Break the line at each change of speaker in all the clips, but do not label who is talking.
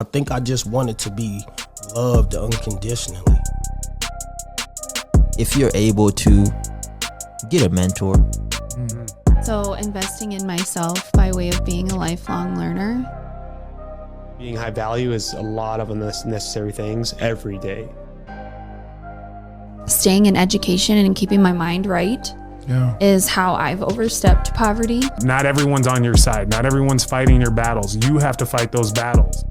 I think I just wanted to be loved unconditionally.
If you're able to get a mentor.
So investing in myself by way of being a lifelong learner.
Being high value is a lot of unnecessary things every day.
Staying in education and keeping my mind right is how I've overstepped poverty.
Not everyone's on your side. Not everyone's fighting your battles. You have to fight those battles.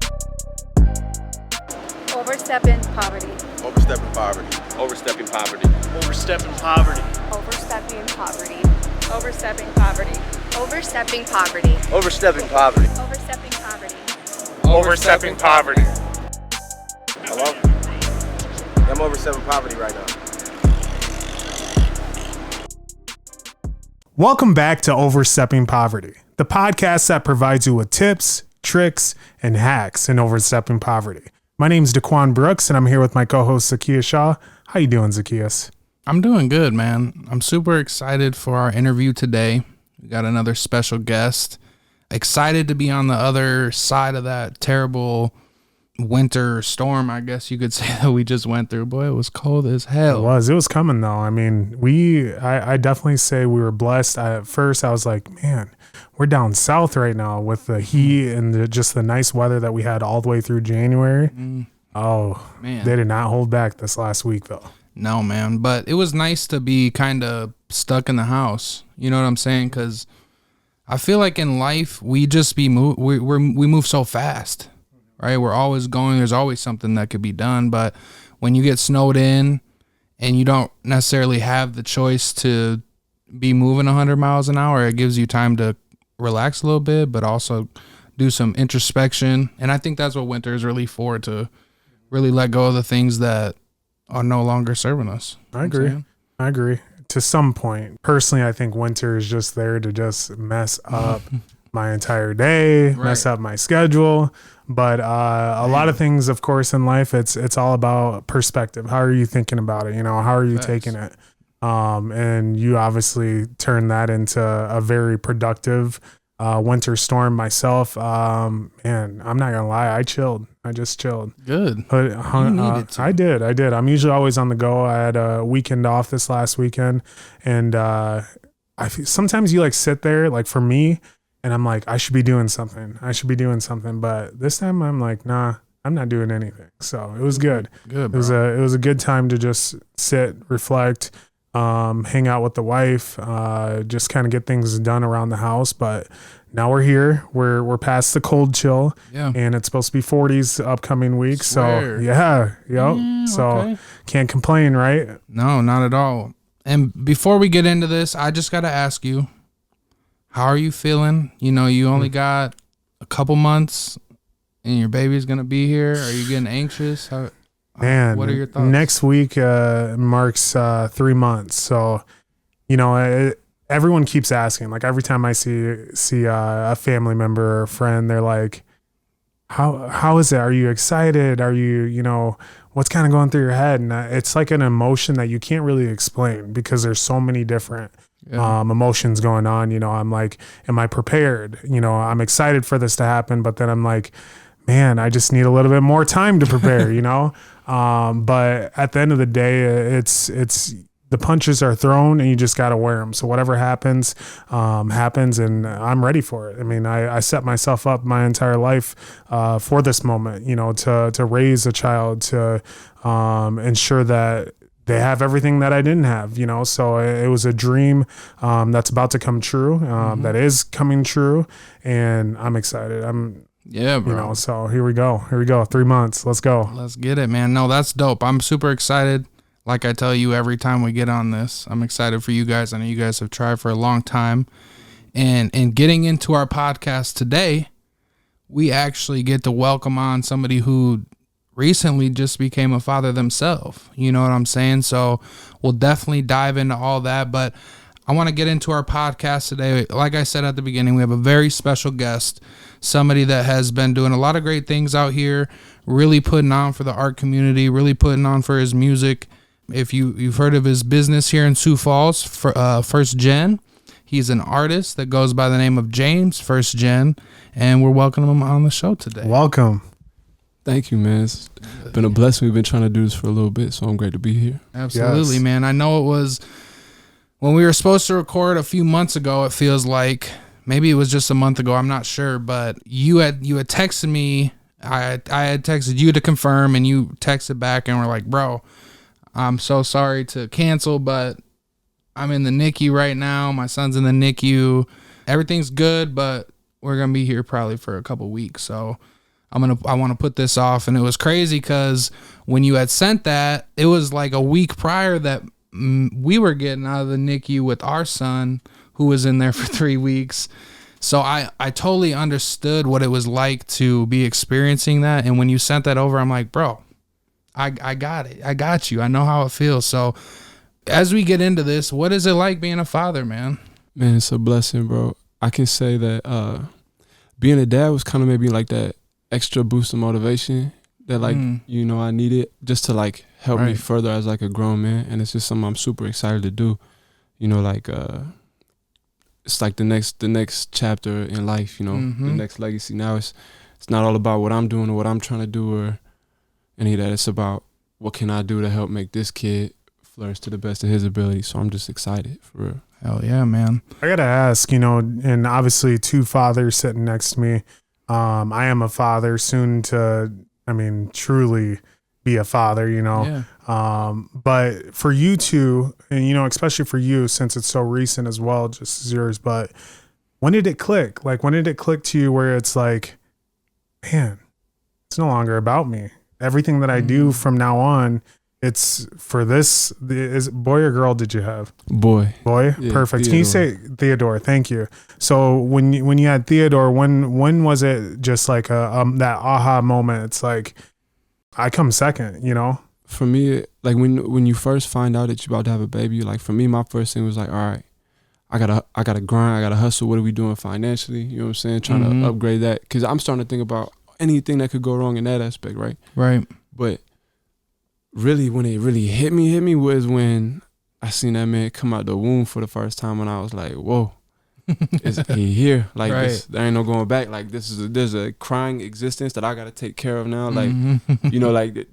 Overstepping poverty.
Overstepping poverty.
Overstepping poverty.
Overstepping poverty.
Overstepping poverty.
Overstepping poverty.
Overstepping poverty.
Overstepping poverty.
Overstepping poverty.
Overstepping poverty.
Hello? I'm overstepping poverty right now.
Welcome back to Overstepping Poverty, the podcast that provides you with tips, tricks, and hacks in overstepping poverty. My name is Daquan Brooks, and I'm here with my co-host Zacchaeus Shaw. How you doing, Zacchaeus?
I'm doing good, man. I'm super excited for our interview today. We got another special guest. Excited to be on the other side of that terrible winter storm, I guess you could say, that we just went through. Boy, it was cold as hell.
It was coming though. I mean, I definitely say we were blessed. At first I was like, man, we're down south right now with the heat and just the nice weather that we had all the way through January. Oh man, they did not hold back this last week though.
No, man, but it was nice to be kind of stuck in the house. You know what I'm saying? Because I feel like in life we just we move so fast. Right, we're always going. There's always something that could be done, but when you get snowed in and you don't necessarily have the choice to be moving 100 miles an hour, it gives you time to relax a little bit, but also do some introspection. And I think that's what winter is really for, to really let go of the things that are no longer serving us.
I agree. To some point, personally, I think winter is just there to just mess up my entire day, mess up my schedule. But a lot of things, of course, in life, it's all about perspective. How are you thinking about it? You know, how are you taking it? And you obviously turned that into a very productive winter storm myself. And I'm not gonna lie, I chilled. I just chilled.
Good. You needed to.
I did. I'm usually always on the go. I had a weekend off this last weekend, and sometimes you like sit there, like for me, and I'm like, I should be doing something. But this time I'm like, nah, I'm not doing anything. So it was good.
Good,
bro. It was a good time to just sit, reflect, hang out with the wife, just kind of get things done around the house. But now we're here. We're past the cold chill, and it's supposed to be 40s upcoming week. So so can't complain, right?
No, not at all. And before we get into this, I just got to ask you, how are you feeling? You know, you only got a couple months and your baby's going to be here. Are you getting anxious?
Man,
what are your thoughts?
Next week marks 3 months. So, you know, everyone keeps asking. Like every time I see a family member or a friend, they're like, how is it? Are you excited? Are you know, what's kind of going through your head? And it's like an emotion that you can't really explain because there's so many different emotions going on. You know, I'm like, am I prepared? You know, I'm excited for this to happen, but then I'm like, man, I just need a little bit more time to prepare, you know? But at the end of the day, it's the punches are thrown and you just got to wear them. So whatever happens, happens, and I'm ready for it. I mean, I set myself up my entire life for this moment, you know, to raise a child, to ensure that they have everything that I didn't have, you know? So it was a dream that's about to come true, that is coming true, and I'm excited.
Yeah, bro.
You know, so here we go. 3 months. Let's go.
Let's get it, man. No, that's dope. I'm super excited. Like I tell you every time we get on this, I'm excited for you guys. I know you guys have tried for a long time. And getting into our podcast today, we actually get to welcome on somebody who recently just became a father themselves. You know what I'm saying? So we'll definitely dive into all that. But I want to get into our podcast today. Like I said at the beginning, we have a very special guest, somebody that has been doing a lot of great things out here, really putting on for the art community, really putting on for his music. If you've heard of his business here in Sioux Falls, for OsP&x, he's an artist that goes by the name of James1stGen, and we're welcoming him on the show today.
Welcome.
Thank you, man. It's been a blessing. We've been trying to do this for a little bit, so I'm great to be here.
Absolutely,
Yes.
man. I know it was when we were supposed to record a few months ago. It feels like maybe it was just a month ago. I'm not sure, but you had texted me. I had texted you to confirm, and you texted back and were like, "Bro, I'm so sorry to cancel, but I'm in the NICU right now. My son's in the NICU. Everything's good, but we're gonna be here probably for a couple weeks. So I want to put this off." And it was crazy because when you had sent that, it was like a week prior that we were getting out of the NICU with our son, who was in there for 3 weeks. So I totally understood what it was like to be experiencing that. And when you sent that over, I'm like, bro, I got it. I got you. I know how it feels. So as we get into this, what is it like being a father, man?
Man, it's a blessing, bro. I can say that being a dad was kind of maybe like that extra boost of motivation that like, you know, I needed just to like help me further as like a grown man. And it's just something I'm super excited to do. You know, like it's like the next chapter in life, you know, the next legacy. Now it's not all about what I'm doing or what I'm trying to do or any of that. It's about what can I do to help make this kid flourish to the best of his ability. So I'm just excited for real.
Hell yeah, man.
I gotta ask, you know, and obviously 2 fathers sitting next to me. I am a father, soon to, I mean, truly be a father, you know.
Yeah.
But for you two, and you know, especially for you, since it's so recent as well, just as yours. But when did it click? Like, when did it click to you where it's like, man, it's no longer about me. Everything that I do from now on, it's for this. Is it boy or girl? Did you have
boy?
Yeah, perfect.
Theodore.
Can you say Theodore? Thank you. So when you had Theodore, when was it just like that aha moment? It's like I come second, you know.
For me, like when you first find out that you're about to have a baby, like for me, my first thing was like, all right, I gotta grind, I gotta hustle. What are we doing financially? You know what I'm saying? Trying to upgrade that, because I'm starting to think about anything that could go wrong in that aspect, right?
Right.
But really, when it really hit me was when I seen that man come out the womb for the first time, and I was like, whoa, he here. Like this, there ain't no going back. Like there's a crying existence that I gotta take care of now. Like you know, like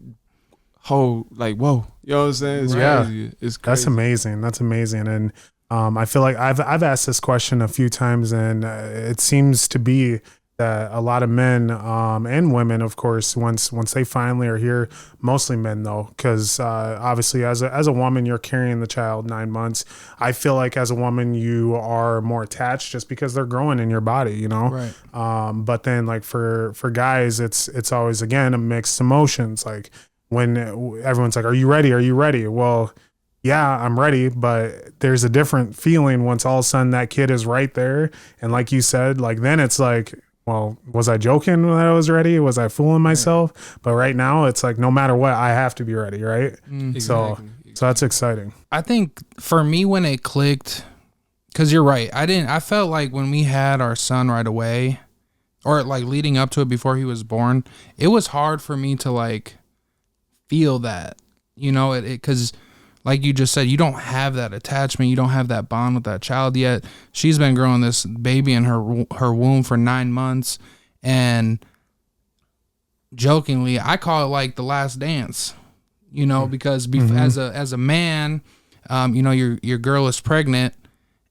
whole, like whoa, you know what I'm saying? It's crazy. It's crazy.
That's amazing. And I feel like I've asked this question a few times, and it seems to be that a lot of men and women, of course, once they finally are here, mostly men though, because obviously as a woman, you're carrying the child 9 months. I feel like as a woman, you are more attached just because they're growing in your body, you know.
Right.
But then like for guys, it's always again a mixed emotions. Like when everyone's like, "Are you ready? Are you ready?" Well, yeah, I'm ready, but there's a different feeling once all of a sudden that kid is right there, and like you said, like then it's like, well, was I joking when I was ready? Was I fooling myself? Right. But right now it's like, no matter what, I have to be ready. Right.
Exactly.
So that's exciting.
I think for me, when it clicked, cause you're right. I felt like when we had our son right away, or like leading up to it before he was born, it was hard for me to like feel that, you know, cause like you just said, you don't have that attachment. You don't have that bond with that child yet. She's been growing this baby in her womb for 9 months. And jokingly, I call it like the last dance, you know, because as a man, you know, your girl is pregnant,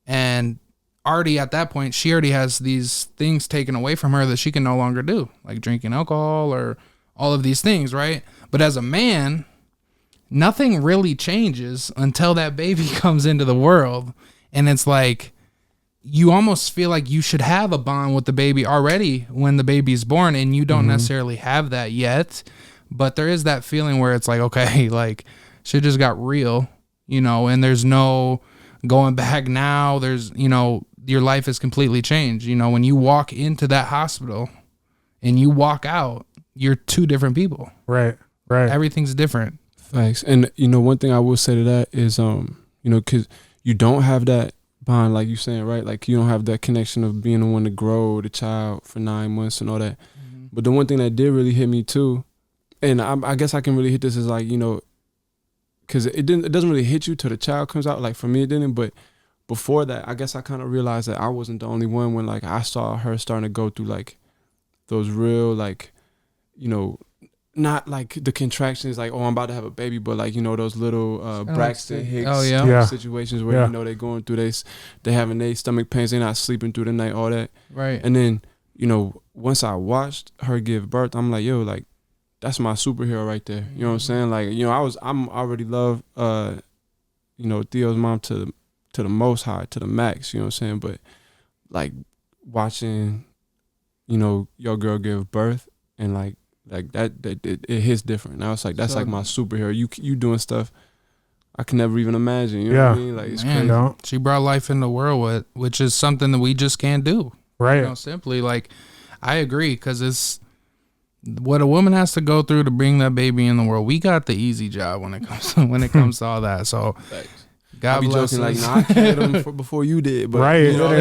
and already at that point, she already has these things taken away from her that she can no longer do, like drinking alcohol or all of these things, right? But as a man, nothing really changes until that baby comes into the world. And it's like, you almost feel like you should have a bond with the baby already when the baby's born, and you don't necessarily have that yet. But there is that feeling where it's like, okay, like shit just got real, you know, and there's no going back now. There's, you know, your life is completely changed. You know, when you walk into that hospital and you walk out, you're 2 different people.
Right.
Everything's different.
Thanks. And you know, one thing I will say to that is, you know, because you don't have that bond, like you saying, right? Like you don't have that connection of being the one to grow the child for 9 months and all that. But the one thing that did really hit me too, and I guess I can really hit this, is like, you know, because it doesn't really hit you till the child comes out. Like for me, it didn't. But before that, I guess I kind of realized that I wasn't the only one when like I saw her starting to go through like those real, like, you know, not like the contractions, like, oh, I'm about to have a baby, but like, you know, those little Braxton Hicks situations where, you know, they're going through they having their stomach pains, they're not sleeping through the night, all that.
Right.
And then, you know, once I watched her give birth, I'm like, yo, like, that's my superhero right there. You know what I'm saying? Like, you know, I'm already love, you know, Theo's mom to the most high, to the max, you know what I'm saying? But like watching, you know, your girl give birth and like that it hits different. Now it's like, that's like my superhero. You doing stuff I can never even imagine. You know what I mean? Like, it's crazy.
She brought life in the world, which is something that we just can't do.
Right.
You know, simply, like, I agree, because it's what a woman has to go through to bring that baby in the world. We got the easy job when it comes to all that. So God bless us.
Like, I carried them before you did, but
right.
You know,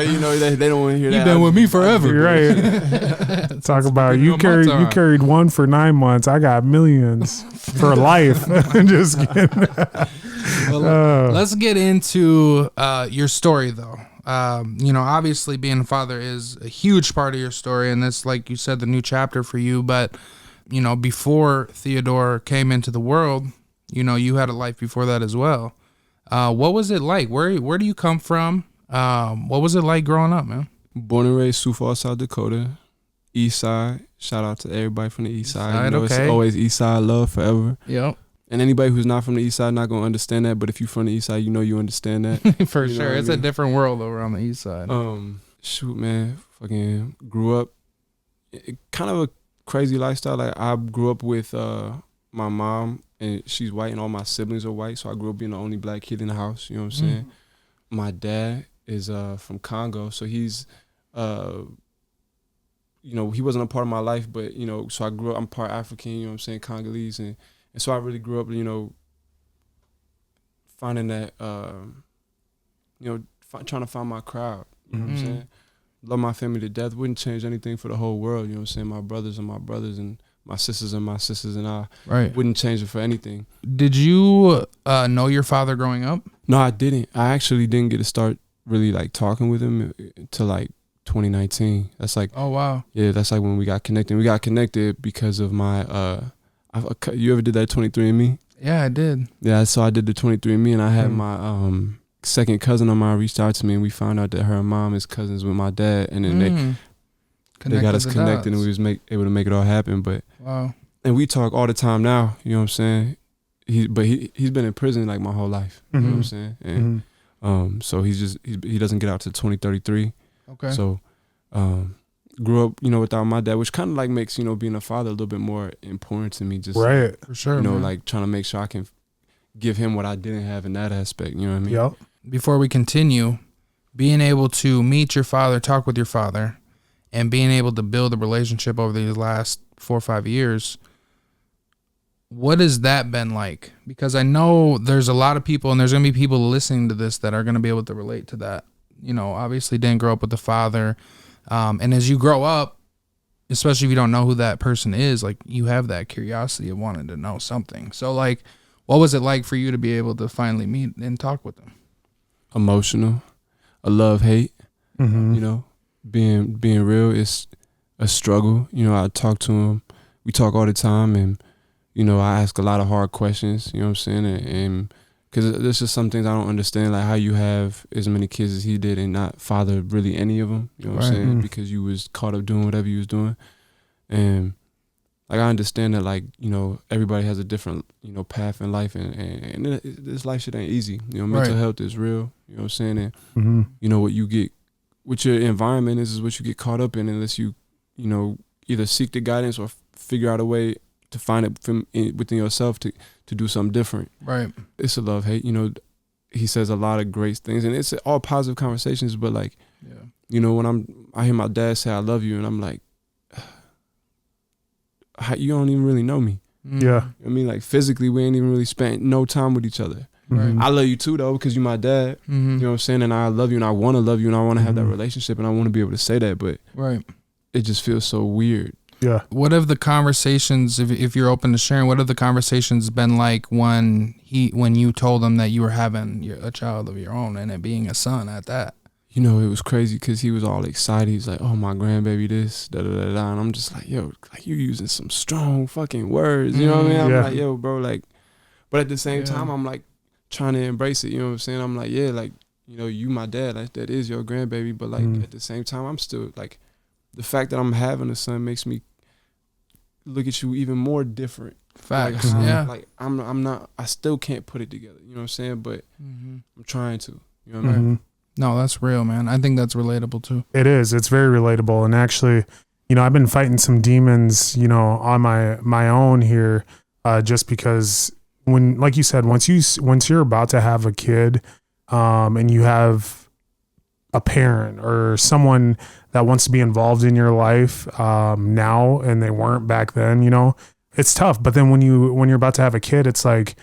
you know they don't want to hear that.
You've been with me forever.
You're right. Talk about you carried one for 9 months. I got millions for life. Just kidding.
Well, let's get into your story, though. You know, obviously being a father is a huge part of your story, and that's, like you said, the new chapter for you. But, you know, before Theodore came into the world, you know, you had a life before that as well. What was it like? Where do you come from? What was it like growing up, man?
Born and raised Sioux Falls, South Dakota, East Side. Shout out to everybody from the East Side. You know, it's always East Side love forever.
Yep.
And anybody who's not from the East Side not gonna understand that. But if you're from the East Side, you know you understand that.
For sure, it's a different world over on the East Side.
Shoot, man, fucking grew up kind of a crazy lifestyle. Like, I grew up with my mom, and she's white, and all my siblings are white. So I grew up being the only black kid in the house. You know what I'm saying? My dad is from Congo, so he's you know, he wasn't a part of my life, but, you know, so I grew up, I'm part African, you know what I'm saying, Congolese, and so I really grew up, you know, finding that, you know, trying to find my crowd, you know what I'm saying? Love my family to death, wouldn't change anything for the whole world, you know what I'm saying? My brothers and my brothers, and my sisters and my sisters, and I wouldn't change it for anything.
Did you know your father growing up?
No, I didn't. I actually didn't get to start really, like, talking with him until, like, 2019. That's like,
oh wow,
yeah, that's like when we got connected. We got connected because of my you ever did that 23andMe?
Yeah, I did.
Yeah, so I did the 23andMe, and I had my second cousin of mine reached out to me, and we found out that her mom is cousins with my dad, and then they got us connected, and we was able to make it all happen. But
wow,
and we talk all the time now. You know what I'm saying? He's been in prison like my whole life. You know what I'm saying? And so he doesn't get out to 2033.
Okay.
So, grew up, you know, without my dad, which kind of like makes, you know, being a father a little bit more important to me. Just
right,
for sure.
You know, like trying to make sure I can give him what I didn't have in that aspect. You know what I mean?
Yep.
Before we continue, being able to meet your father, talk with your father, and being able to build a relationship over these last 4 or 5 years, what has that been like? Because I know there's a lot of people, and there's going to be people listening to this that are going to be able to relate to that. You know, obviously didn't grow up with the father. And as you grow up, especially if you don't know who that person is, like, you have that curiosity of wanting to know something. So, like, what was it like for you to be able to finally meet and talk with them?
Emotional, a love-hate, you know, being real is a struggle. You know, I talk to him. We talk all the time, and, you know, I ask a lot of hard questions, you know what I'm saying? And because there's just some things I don't understand, like how you have as many kids as he did and not father really any of them, you know what I'm saying? Because you was caught up doing whatever you was doing. And, like, I understand that, like, you know, everybody has a different, you know, path in life, and this life shit ain't easy. You know, mental health is real, you know what I'm saying? And, you know, what you get, what your environment is what you get caught up in, unless you know, either seek the guidance or figure out a way to find it within yourself to do something different.
Right.
It's a love-hate. You know, he says a lot of great things, and it's all positive conversations, but, like, you know, when I hear my dad say I love you, and I'm like, you don't even really know me.
Yeah.
I mean, like, physically, we ain't even really spent no time with each other.
Right.
I love you too, though, because you're my dad. You know what I'm saying? And I love you, and I want to love you, and I want to have that relationship, and I want to be able to say that, but it just feels so weird.
Yeah.
What have the conversations, if you're open to sharing, what have the conversations been like when you told him that you were having a child of your own, and it being a son at that?
you know, it was crazy because he was all excited. He's like, "Oh, my grandbaby, this, da da da da," and I'm just like, "Yo, like you using some strong fucking words," you know what I mean? I'm like, "Yo, bro, like," but at the same time, I'm like trying to embrace it. You know what I'm saying? I'm like, "Yeah, like, you know, you my dad, like that is your grandbaby," but like at the same time, I'm still like, the fact that I'm having a son makes me look at you even more different.
Facts.
Like, like I'm not. I still can't put it together. You know what I'm saying? But I'm trying to. You know what I mean?
No, that's real, man. I think that's relatable too.
It is. It's very relatable. And actually, you know, I've been fighting some demons, you know, on my own here, just because when, like you said, once you're about to have a kid, and you have a parent or someone that wants to be involved in your life, now, and they weren't back then, you know, it's tough. But then when you're about to have a kid, it's like,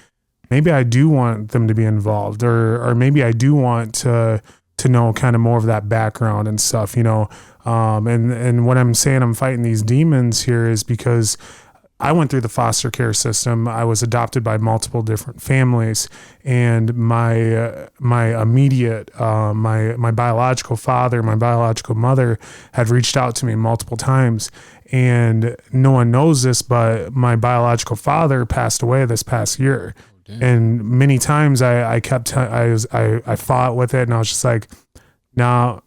maybe I do want them to be involved, or maybe I do want to know kind of more of that background and stuff, you know. And what I'm saying, I'm fighting these demons here is because I went through the foster care system. I was adopted by multiple different families, and my immediate, my biological father, my biological mother had reached out to me multiple times, and no one knows this, but my biological father passed away this past year. And many times I fought with it, and I was just like, no,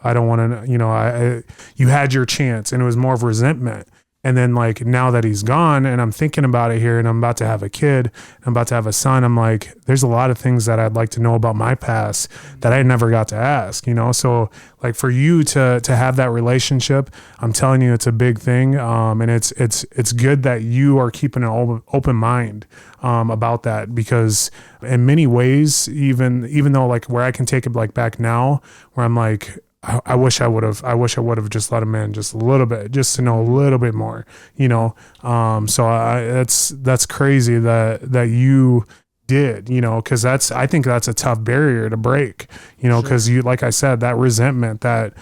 I don't want to, you know, you had your chance, and it was more of resentment. And then like, now that he's gone and I'm thinking about it here and I'm about to have a kid, I'm about to have a son, I'm like, there's a lot of things that I'd like to know about my past that I never got to ask, you know? So like, for you to have that relationship, I'm telling you, it's a big thing. And it's good that you are keeping an open mind, about that, because in many ways, even though like where I can take it like back now, where I'm like, I wish I would have just let him in just a little bit, just to know a little bit more, you know? So that's crazy that you did, you know, cause I think that's a tough barrier to break, you know, cause you, like I said, that resentment, that,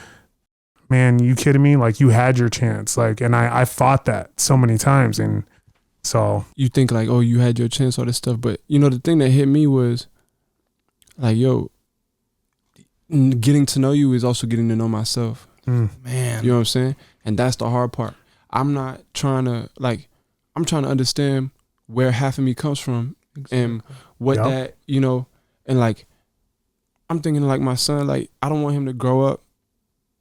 man, you kidding me? Like, you had your chance. Like, and I fought that so many times. And so
you think like, oh, you had your chance, all this stuff. But you know, the thing that hit me was like, yo, getting to know you is also getting to know myself.
Man,
you know what I'm saying? And that's the hard part. I'm not trying to I'm trying to understand where half of me comes from, and what that, you know, and like, I'm thinking like my son, like, I don't want him to grow up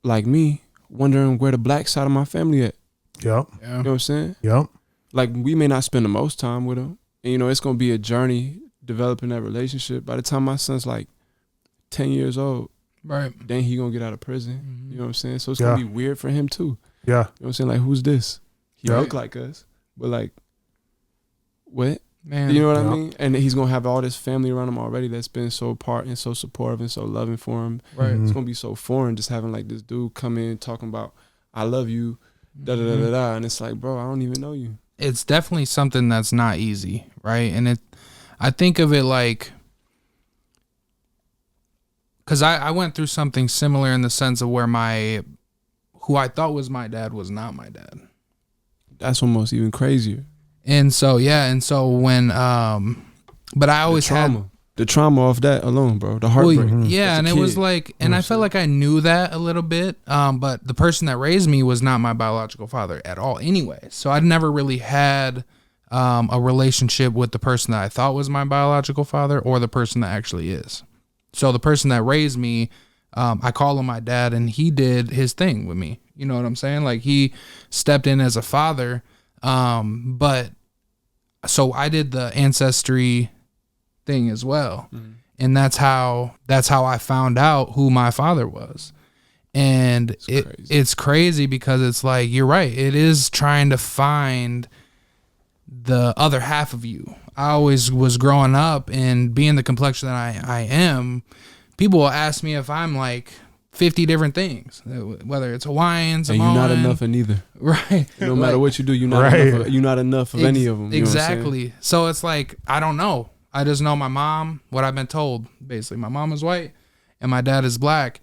like me, wondering where the black side of my family at.
Yep.
You know what I'm saying?
Yep.
Like, we may not spend the most time with him, and you know, it's gonna be a journey developing that relationship. By the time my son's like 10 years old,
right,
then he gonna get out of prison. You know what I'm saying? So it's gonna be weird for him too.
Yeah.
You know what I'm saying? Like, who's this? He look like us, but like, what?
Man,
you know what I mean? And he's gonna have all this family around him already that's been so part and so supportive and so loving for him.
Right.
It's gonna be so foreign just having like this dude come in talking about, I love you, da da da da da, and it's like, bro, I don't even know you.
It's definitely something that's not easy, right? And I think of it like, because I went through something similar in the sense of where who I thought was my dad was not my dad.
That's almost even crazier.
And so, when, but I always had
the trauma of that alone, bro, the heartbreak.
Yeah, and it was like, and I felt like I knew that a little bit, but the person that raised me was not my biological father at all anyway. So I'd never really had a relationship with the person that I thought was my biological father or the person that actually is. So the person that raised me, I call him my dad, and he did his thing with me. You know what I'm saying? Like, he stepped in as a father, but so I did the ancestry thing as well. And that's how I found out who my father was. And it's crazy because it's like, you're right. It is trying to find the other half of you. I always was growing up and being the complexion that I am. People will ask me if I'm like 50 different things, whether it's Hawaiian, Samoan.
And you're not enough in either.
Right.
No matter what you do, you're not enough of any of them.
Exactly. So it's like, I don't know. I just know my mom, what I've been told. Basically, my mom is white and my dad is black.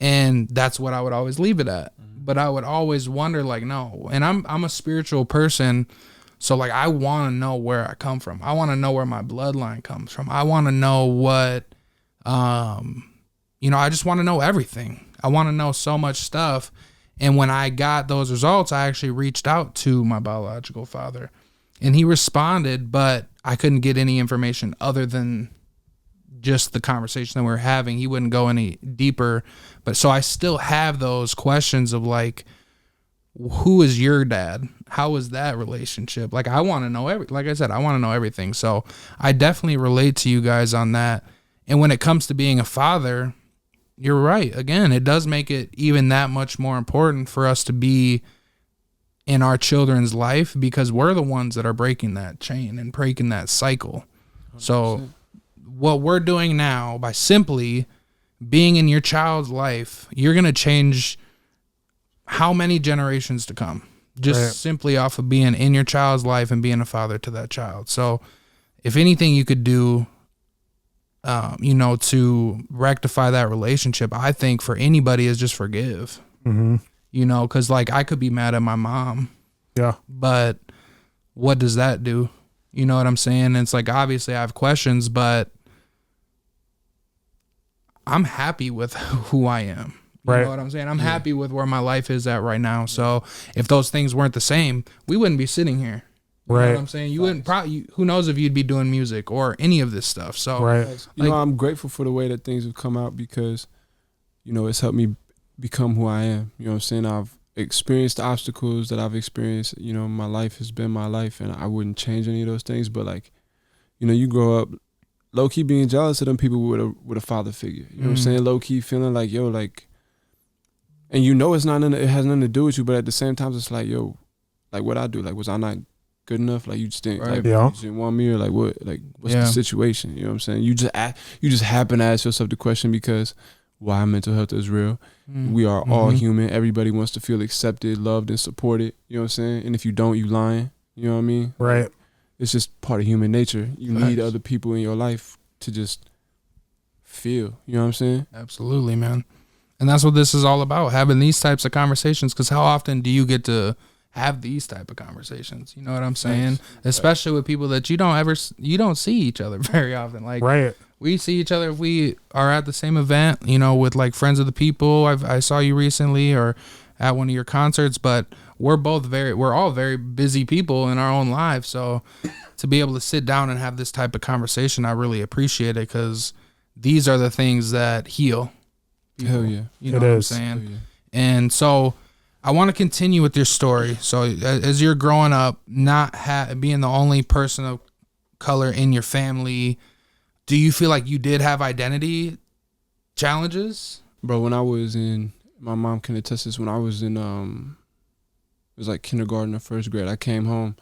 And that's what I would always leave it at. But I would always wonder, like, no. And I'm a spiritual person. So like, I want to know where I come from. I want to know where my bloodline comes from. I want to know what, I just want to know everything. I want to know so much stuff. And when I got those results, I actually reached out to my biological father, and he responded, but I couldn't get any information other than just the conversation that we were having. He wouldn't go any deeper. But so I still have those questions of like, who is your dad? How was that relationship? Like, I want to know like I said, I want to know everything. So I definitely relate to you guys on that. And when it comes to being a father, you're right. Again, it does make it even that much more important for us to be in our children's life, because we're the ones that are breaking that chain and breaking that cycle. 100%. So what we're doing now, by simply being in your child's life, you're going to change how many generations to come, just simply off of being in your child's life and being a father to that child. So if anything you could do, to rectify that relationship, I think for anybody is just forgive, because like I could be mad at my mom. Yeah. But what does that do? You know what I'm saying? And it's like, obviously I have questions, but I'm happy with who I am. You know what I'm saying? I'm happy with where my life is at right now. So if those things weren't the same, we wouldn't be sitting here. You know what I'm saying? You wouldn't probably, who knows if you'd be doing music or any of this stuff. So,
I'm grateful for the way that things have come out, because, it's helped me become who I am. You know what I'm saying? I've experienced the obstacles that I've experienced. My life has been my life, and I wouldn't change any of those things. But like, you grow up low key being jealous of them people with a father figure. You know what I'm saying? Low key feeling like, yo, like, and it's not it has nothing to do with you, but at the same time, it's like, yo, like what I do, like, was I not good enough? Like, you just didn't, you just didn't want me, or like what, like what's the situation? You know what I'm saying? You just happen to ask yourself the question because why mental health is real. We are all human. Everybody wants to feel accepted, loved, and supported. You know what I'm saying? And if you don't, you lying. You know what I mean? Right. It's just part of human nature. You need other people in your life to just feel. You know what I'm saying?
Absolutely, man. And that's what this is all about, having these types of conversations, because how often do you get to have these type of conversations? You know what I'm saying? Especially with people that you don't see each other very often. Like, we see each other if we are at the same event, with like friends of the people. I saw you recently, or at one of your concerts, but we're all very busy people in our own lives. So to be able to sit down and have this type of conversation, I really appreciate it, because these are the things that heal.
Hell yeah.
You know what I'm saying? And so I want to continue with your story. So as you're growing up, not being the only person of color in your family, do you feel like you did have identity challenges?
Bro, when I was in, my mom can attest this, when I was in, it was like kindergarten or first grade, I came home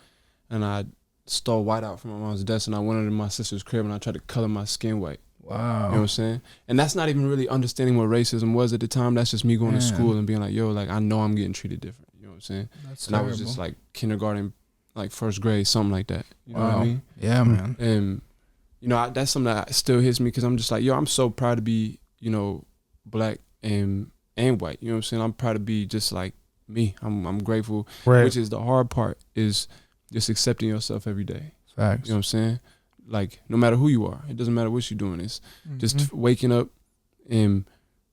and I stole white out from my mom's desk, and I went into my sister's crib and I tried to color my skin white. Wow. You know what I'm saying? And that's not even really understanding what racism was at the time. That's just me going to school and being like, yo, like, I know I'm getting treated different. You know what I'm saying? That's terrible. I was just like kindergarten, like first grade, something like that. You know what I mean?
Yeah, man.
And, that's something that still hits me, because I'm just like, yo, I'm so proud to be, black and white. You know what I'm saying? I'm proud to be just like me. I'm grateful, which is the hard part, is just accepting yourself every day.
Facts.
You know what I'm saying? Like, no matter who you are, it doesn't matter what you're doing. It's just waking up and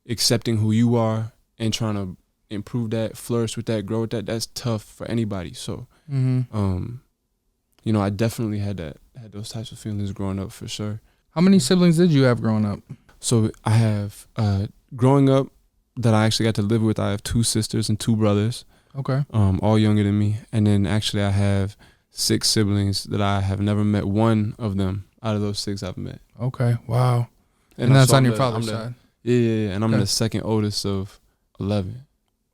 accepting who you are and trying to improve that, flourish with that, grow with that. That's tough for anybody. So, I definitely had those types of feelings growing up, for sure.
How many siblings did you have growing up?
So I have, growing up, that I actually got to live with, I have 2 sisters and 2 brothers.
Okay.
All younger than me. And then actually I have 6 siblings that I have never met one of them out of those 6 I've met.
Okay. Wow. And that's on your father's side?
Yeah. And I'm the second oldest of 11.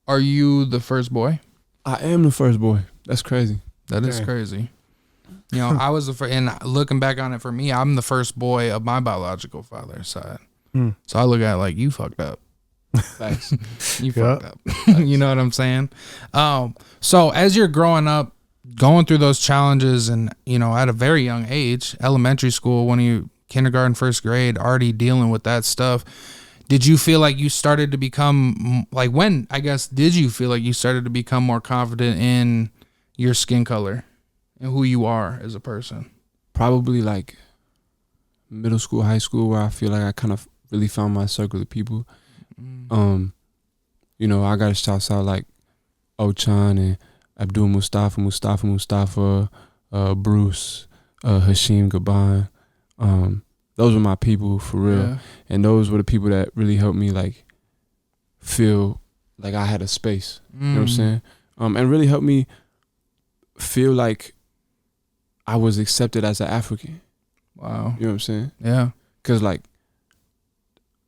Are you the first boy?
I am the first boy. That's crazy.
That is crazy. I was the first, and looking back on it, for me, I'm the first boy of my biological father's side. So I look at it like, you fucked up.
Facts.
You fucked up. You know what I'm saying? So as you're growing up, going through those challenges, and at a very young age, elementary school, when you kindergarten, first grade, already dealing with that stuff, did you feel like you started to become, like, when, I guess, did you feel like you started to become more confident in your skin color and who you are as a person?
Probably like middle school, high school, where I feel like I kind of really found my circle of people. You know, I got to shout out like Ochan and Abdul Mustafa, Bruce, Hashim Gaban. Those were my people for real.
Yeah.
And those were the people that really helped me like feel like I had a space. You know what I'm saying? And really helped me feel like I was accepted as an African.
Wow.
You know what I'm saying?
Yeah.
Cause like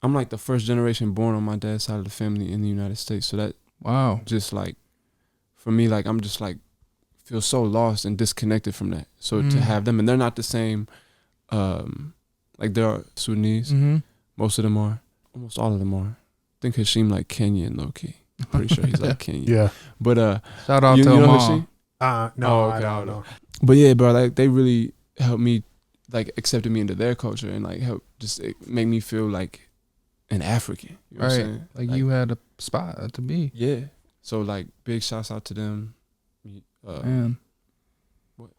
I'm like the first generation born on my dad's side of the family in the United States. So that just like for me, like I'm just like feel so lost and disconnected from that. So to have them, and they're not the same. Like there are Sudanese. Most of them are. Almost all of them are. I think Hashim like Kenyan low key. Pretty sure he's like Kenyan.
Yeah.
But
shout out
you
to
know
Hashim.
No,
okay,
I don't know.
But yeah, bro, like they really helped me, like accepted me into their culture and like helped just make me feel like an African. You know what I'm saying?
Like you had a spot to be.
Yeah. So like big shouts out to them.
Man.
What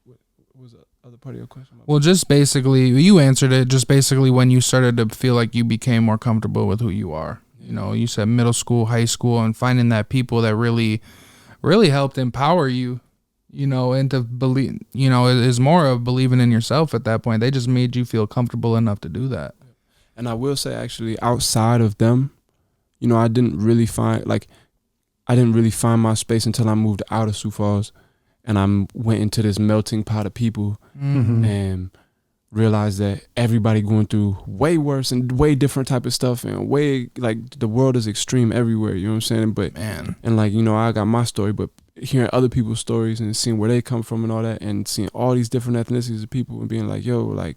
was the other part of your question?
Well, just basically, you answered it. Just basically when you started to feel like you became more comfortable with who you are. You know, you said middle school, high school, and finding that people that really helped empower you, you know, and to believe, you know, is more of believing in yourself at that point. They just made you feel comfortable enough to do that.
And I will say, actually, outside of them, you know, I didn't really find my space until I moved out of Sioux Falls, and I went into this melting pot of people and realized that everybody going through way worse and way different type of stuff, and way like the world is extreme everywhere. You know what I'm saying? But
man,
and like, you know, I got my story, but hearing other people's stories and seeing where they come from and all that, and seeing all these different ethnicities of people and being like, yo, like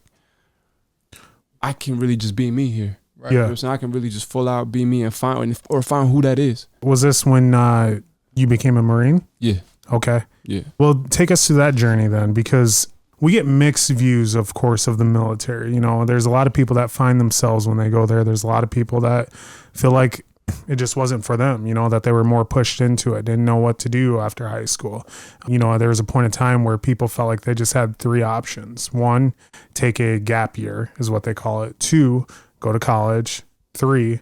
I can really just be me here. Right? You know what I'm saying? I can really just full out be me and find who that is.
Was this when you became a Marine?
Yeah.
Okay.
Yeah.
Well, take us through that journey then, because we get mixed views, of course, of the military. You know, there's a lot of people that find themselves when they go there. There's a lot of people that feel like it just wasn't for them, you know, that they were more pushed into it, didn't know what to do after high school. You know, there was a point in time where people felt like they just had three options. One, take a gap year is what they call it. Two, go to college. Three,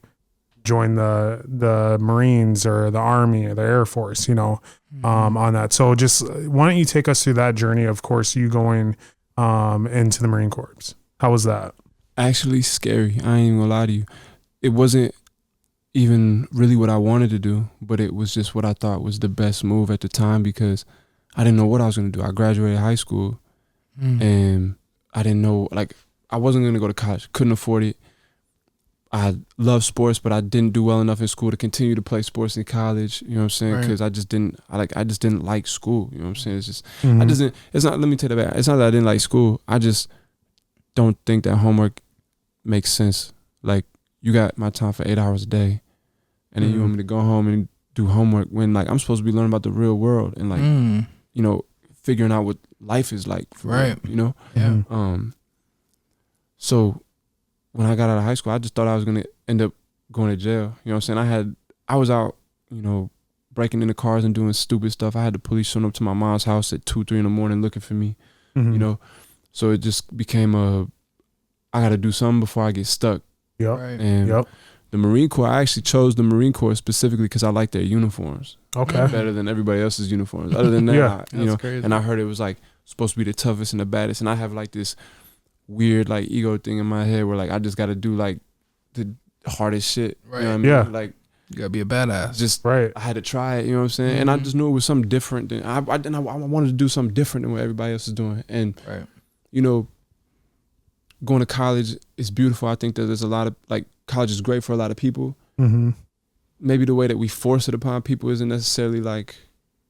join the Marines or the Army or the Air Force, you know, on that. So just why don't you take us through that journey, of course, you going into the Marine Corps. How was that?
Actually scary. I ain't even gonna lie to you. It wasn't even really what I wanted to do, but it was just what I thought was the best move at the time, because I didn't know what I was gonna do. I graduated high school and I didn't know, like I wasn't gonna go to college, couldn't afford it. I love sports, but I didn't do well enough in school to continue to play sports in college. You know what I'm saying? Because I just didn't like school. You know what I'm saying? It's just, let me tell you that. It's not that I didn't like school. I just don't think that homework makes sense. Like, you got my time for 8 hours a day, and then you want me to go home and do homework when, like, I'm supposed to be learning about the real world and, like, you know, figuring out what life is like. For real, you know?
Yeah.
So when I got out of high school, I just thought I was going to end up going to jail. You know what I'm saying? I was out, you know, breaking into cars and doing stupid stuff. I had the police showing up to my mom's house at 2, 3 in the morning looking for me, you know? So it just became I got to do something before I get stuck.
Yep.
And the Marine Corps, I actually chose the Marine Corps specifically because I like their uniforms.
Okay.
Better than everybody else's uniforms. Other than that, you know,
crazy.
And I heard it was like supposed to be the toughest and the baddest. And I have like this weird like ego thing in my head where like I just got to do like the hardest shit.
Right.
You know what I mean?
Yeah.
Like,
you gotta be a badass.
Just
right.
I had to try it. You know what I'm saying? And I just knew it was something different. Than I wanted to do something different than what everybody else is doing. And you know, going to college is beautiful. I think that there's a lot of like college is great for a lot of people. Maybe the way that we force it upon people isn't necessarily like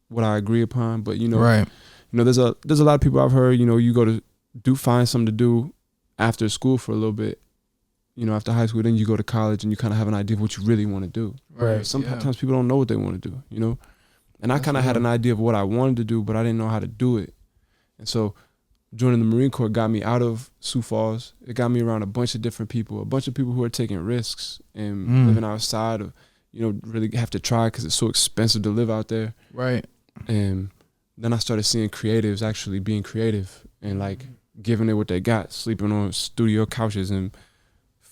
what I agree upon. But you know, you know, there's a lot of people I've heard. You know, you go to find something to do after school for a little bit, you know, after high school, then you go to college and you kind of have an idea of what you really want to do.
Right.
Sometimes people don't know what they want to do, you know? And I kind of had an idea of what I wanted to do, but I didn't know how to do it. And so joining the Marine Corps got me out of Sioux Falls. It got me around a bunch of different people, who are taking risks and living outside of, you know, really have to try because it's so expensive to live out there.
Right.
And then I started seeing creatives actually being creative and like giving it what they got, sleeping on studio couches and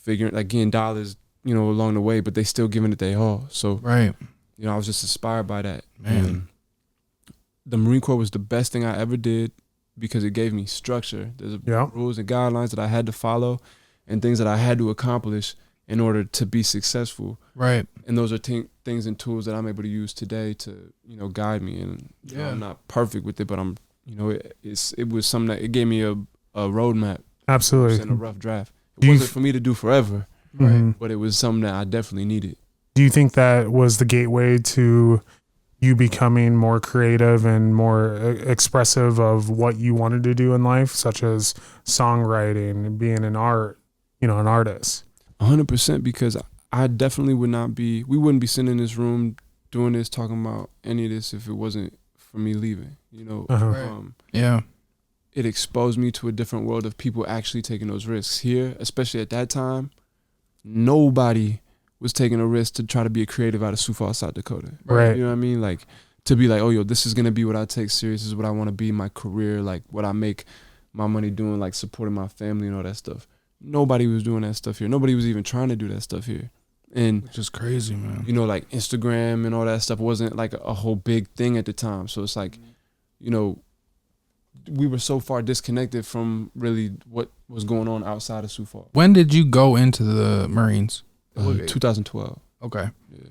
figuring, like getting dollars, you know, along the way, but they still giving it their all. So,
right.
You know, I was just inspired by that.
Man.
And the Marine Corps was the best thing I ever did because it gave me structure. There's rules and guidelines that I had to follow and things that I had to accomplish in order to be successful.
Right.
And those are things and tools that I'm able to use today to, you know, guide me. And you know, I'm not perfect with it, but I'm, you know, it was something that it gave me a roadmap.
Absolutely.
In a rough draft. It wasn't for me to do forever,
Mhm.
but it was something that I definitely needed.
Do you think that was the gateway to you becoming more creative and more expressive of what you wanted to do in life, such as songwriting and being an artist?
100%, because I definitely we wouldn't be sitting in this room doing this, talking about any of this if it wasn't for me leaving, you know.
Yeah.
It exposed me to a different world of people actually taking those risks. Here, especially at that time, nobody was taking a risk to try to be a creative out of Sioux Falls, South Dakota.
Right.
You know what I mean? Like, to be like, oh, yo, this is going to be what I take serious. This is what I want to be, my career, like what I make my money doing, like supporting my family and all that stuff. Nobody was doing that stuff here. Nobody was even trying to do that stuff here. And
which is crazy, man.
You know, like Instagram and all that stuff wasn't like a whole big thing at the time. So it's like, you know, we were so far disconnected from really what was going on outside of Sioux Falls.
When did you go into the Marines?
2012.
Okay.
Yeah.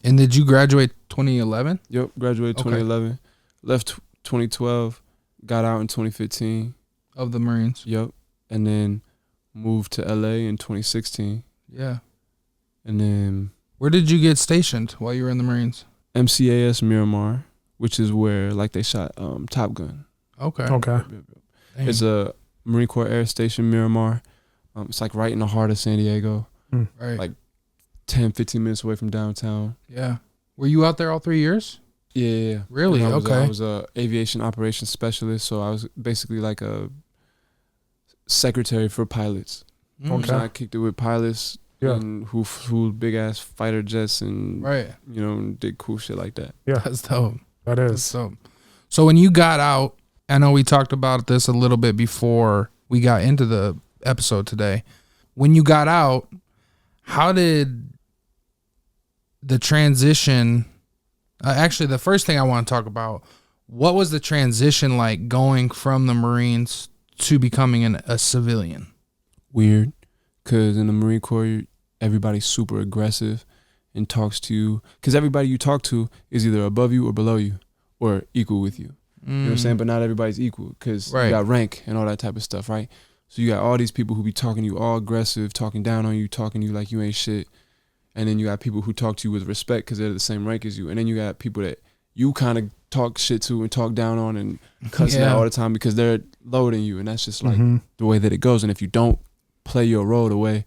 And did you graduate 2011?
Yep, graduated 2011. Left 2012, got out in 2015.
Of the Marines?
Yep. And then moved to LA in 2016.
Yeah.
And then...
Where did you get stationed while you were in the Marines?
MCAS Miramar, which is where like they shot Top Gun.
Okay.
It's a Marine Corps Air Station, Miramar. It's like right in the heart of San Diego.
Right.
Like 10, 15 minutes away from downtown.
Yeah. Were you out there all 3 years?
Yeah.
Really?
I was a aviation operations specialist, so I was basically like a secretary for pilots.
Okay.
So I kicked it with pilots and who flew big ass fighter jets and you know, did cool shit like that.
Yeah.
That's dope.
That is.
That's dope. So when you got out, I know we talked about this a little bit before we got into the episode today. When you got out, how did the transition, actually the first thing I want to talk about, what was the transition like going from the Marines to becoming a civilian?
Weird, because in the Marine Corps, everybody's super aggressive and talks to you, because everybody you talk to is either above you or below you or equal with you. You know what I'm saying? But not everybody's equal, because you got rank and all that type of stuff, right? So you got all these people who be talking to you all aggressive, talking down on you, talking to you like you ain't shit. And then you got people who talk to you with respect because they're the same rank as you. And then you got people that you kind of talk shit to and talk down on and cuss out all the time because they're lower than you. And that's just like the way that it goes. And if you don't play your role the way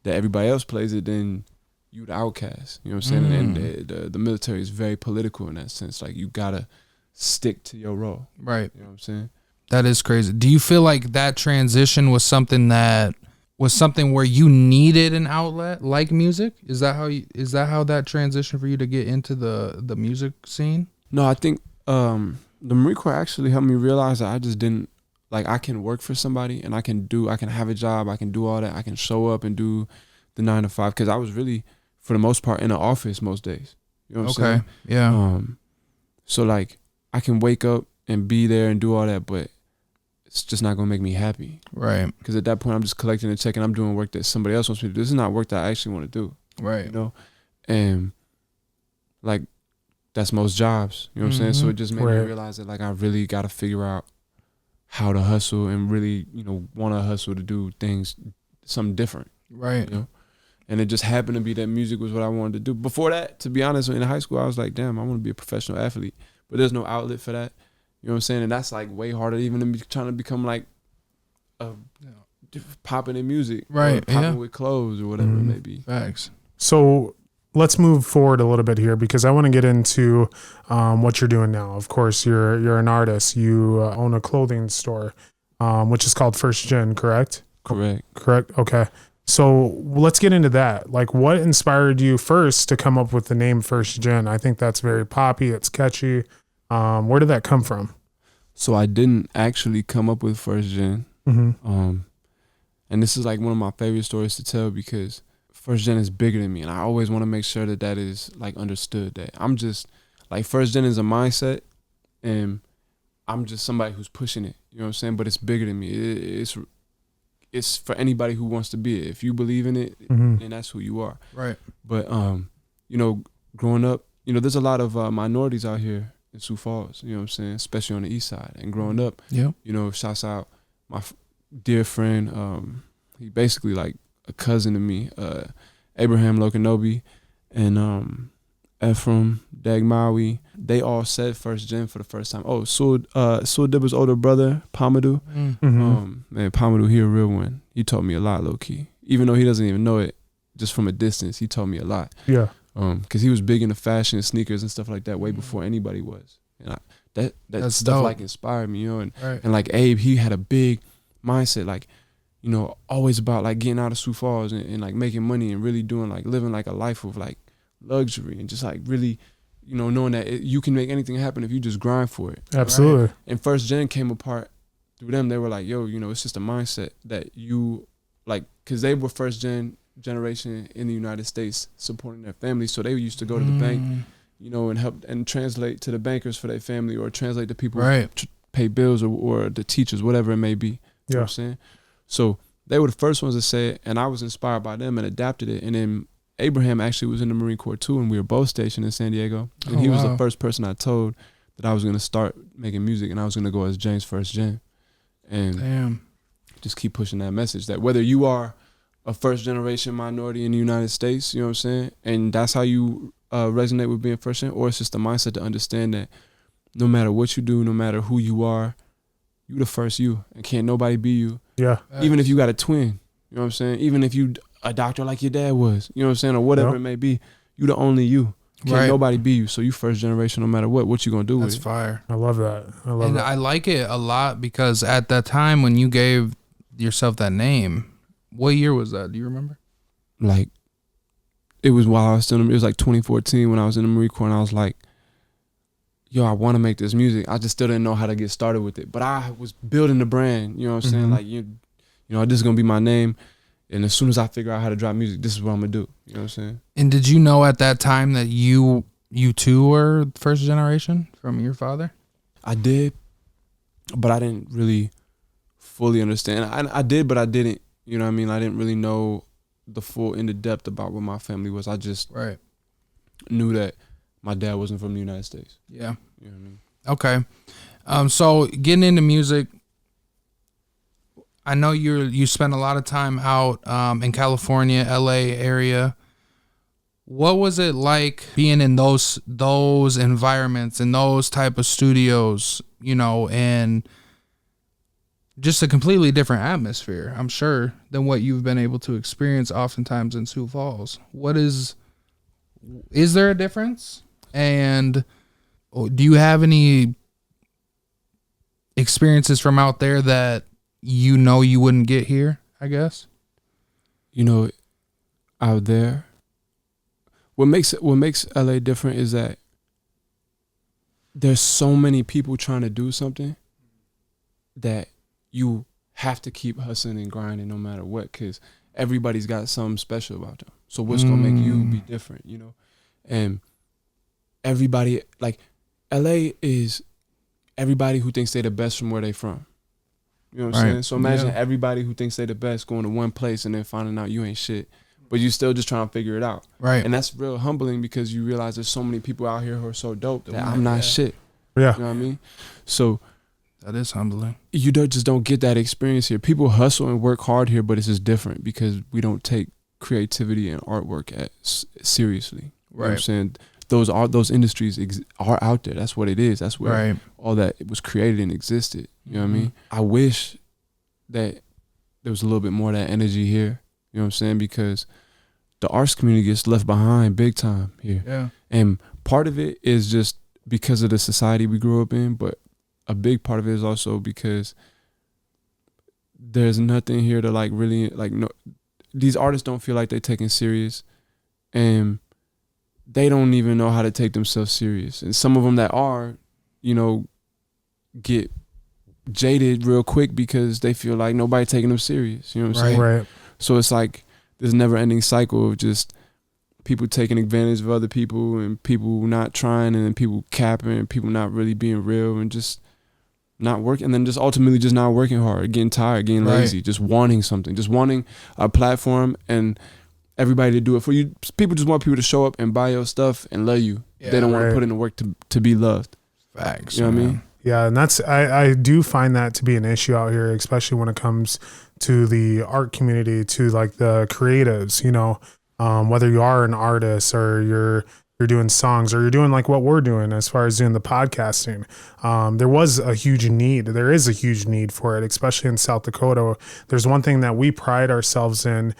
that everybody else plays it, then you the outcast. You know what I'm saying? And the military is very political in that sense. Like, you got to stick to your role.
Right.
You know what I'm saying?
That is crazy. Do you feel like that transition was something where you needed an outlet like music? Is that how that transition for you to get into the music scene?
No, I think the Marine Corps actually helped me realize that I just didn't, like, I can work for somebody and I can have a job, I can do all that, I can show up and do the 9 to 5, because I was really, for the most part, in the office most days. You know what I'm saying?
Yeah.
So like, I can wake up and be there and do all that, but it's just not gonna make me happy.
Right.
Because at that point, I'm just collecting a check and I'm doing work that somebody else wants me to do. This is not work that I actually want to do.
Right.
You know? And like, that's most jobs. You know what I'm saying? So it just made me realize that, like, I really got to figure out how to hustle and really, you know, want to hustle to do things, something different.
Right.
You know? And it just happened to be that music was what I wanted to do. Before that, to be honest, in high school, I was like, damn, I want to be a professional athlete. But there's no outlet for that. You know what I'm saying? And that's like way harder even than trying to become like popping in music.
Right.
Or popping with clothes or whatever it may be.
Facts.
So let's move forward a little bit here, because I want to get into what you're doing now. Of course, you're an artist. You own a clothing store, which is called 1stGen, correct? Correct. Okay. So let's get into that. Like, what inspired you first to come up with the name 1stGen? I think that's very poppy. It's catchy. Where did that come from?
So I didn't actually come up with 1stGen. And this is like one of my favorite stories to tell because first gen is bigger than me. And I always want to make sure that that is like understood, that I'm just like first gen is a mindset and I'm just somebody who's pushing it. You know what I'm saying? But it's bigger than me. It's for anybody who wants to be it. If you believe in it, then that's who you are.
Right.
But, you know, growing up, you know, there's a lot of minorities out here in Sioux Falls, you know what I'm saying, especially on the east side. And growing up, you know, shouts out my dear friend, he basically like a cousin to me, Abraham Lokanobi and Ephraim Dagmawi. They all said first gen for the first time. Oh, Sul Dibber's older brother, Pamadou. Man, Pamadou, he a real one. He taught me a lot, low key. Even though he doesn't even know it, just from a distance, he taught me a lot.
Yeah.
Cause he was big into fashion, sneakers and stuff like that way before anybody was. And that stuff
dope.
like inspired me, you know. And like Abe, he had a big mindset, like, you know, always about like getting out of Sioux Falls and like making money and really doing like living like a life of like luxury and just like really, you know, knowing that you can make anything happen if you just grind for it.
Absolutely.
Right? And first gen came apart through them. They were like, yo, you know, it's just a mindset that you like, cause they were first generation in the United States supporting their families. So they used to go to the bank, you know, and help and translate to the bankers for their family or translate to people who pay bills or the teachers, whatever it may be. You know what I'm saying? So they were the first ones to say it, and I was inspired by them and adapted it. And then Abraham actually was in the Marine Corps too, and we were both stationed in San Diego. And he was the first person I told that I was going to start making music and I was going to go as James1stGen. And just keep pushing that message that whether you are a first generation minority in the United States, you know what I'm saying? And that's how you resonate with being first gen, or it's just a mindset to understand that no matter what you do, no matter who you are, you the first you, and can't nobody be you.
Yeah.
Even if you got a twin, you know what I'm saying? Even if you a doctor like your dad was, you know what I'm saying? Or whatever it may be, you the only you. Can't nobody be you. So you first generation no matter what you gonna do with it.
That's fire.
I love that.
And I like it a lot because at that time when you gave yourself that name, what year was that? Do you remember?
Like, it was while I was still in, it was like 2014 when I was in the Marine Corps, and I was like, yo, I want to make this music. I just still didn't know how to get started with it. But I was building the brand, you know what I'm saying? Like, you know, this is going to be my name. And as soon as I figure out how to drop music, this is what I'm going to do. You know what I'm saying?
And did you know at that time that you too were first generation from your father?
I did, but I didn't really fully understand. I did, but I didn't. You know what I mean? I didn't really know the full in the depth about what my family was. I just knew that my dad wasn't from the United States.
Yeah.
You know what I mean?
Okay. So getting into music, I know you spent a lot of time out in California, LA area. What was it like being in those environments, in those type of studios, you know, and just a completely different atmosphere, I'm sure, than what you've been able to experience oftentimes in Sioux Falls? Is there a difference? And do you have any experiences from out there that you know you wouldn't get here, I guess?
You know, out there, what makes LA different is that there's so many people trying to do something that you have to keep hustling and grinding no matter what, because everybody's got something special about them. So what's going to make you be different, you know? And everybody, like, LA is everybody who thinks they're the best from where they from. You know what I'm saying? So imagine everybody who thinks they're the best going to one place and then finding out you ain't shit, but you still just trying to figure it out.
Right.
And that's real humbling because you realize there's so many people out here who are so dope that I'm not shit.
Yeah.
You know what I mean? So
that is humbling. You
just don't get that experience here. People hustle and work hard here, but it's just different because we don't take creativity and artwork seriously. You know what I'm saying? Those industries are out there. That's what it is. That's where all that it was created and existed. You know what I mean? I wish that there was a little bit more of that energy here. You know what I'm saying? Because the arts community gets left behind big time here.
Yeah.
And part of it is just because of the society we grew up in, but a big part of it is also because there's nothing here to like really like no. These artists don't feel like they're taken serious, and they don't even know how to take themselves serious. And some of them that are, you know, get jaded real quick because they feel like nobody taking them serious. You know what I'm saying?
Right.
So it's like this never ending cycle of just people taking advantage of other people and people not trying and then people capping and people not really being real and just not working, and then just ultimately just not working hard, getting tired, getting lazy, just wanting something, just wanting a platform and everybody to do it for you. People just want people to show up and buy your stuff and love you. They don't want to put in the work to be loved.
Facts.
You know what I mean?
Yeah, and that's I do find that to be an issue out here, especially when it comes to the art community, to like the creatives, you know, whether you are an artist or you're doing songs or you're doing like what we're doing as far as doing the podcasting. There is a huge need for it, especially in South Dakota. There's one thing that we pride ourselves in,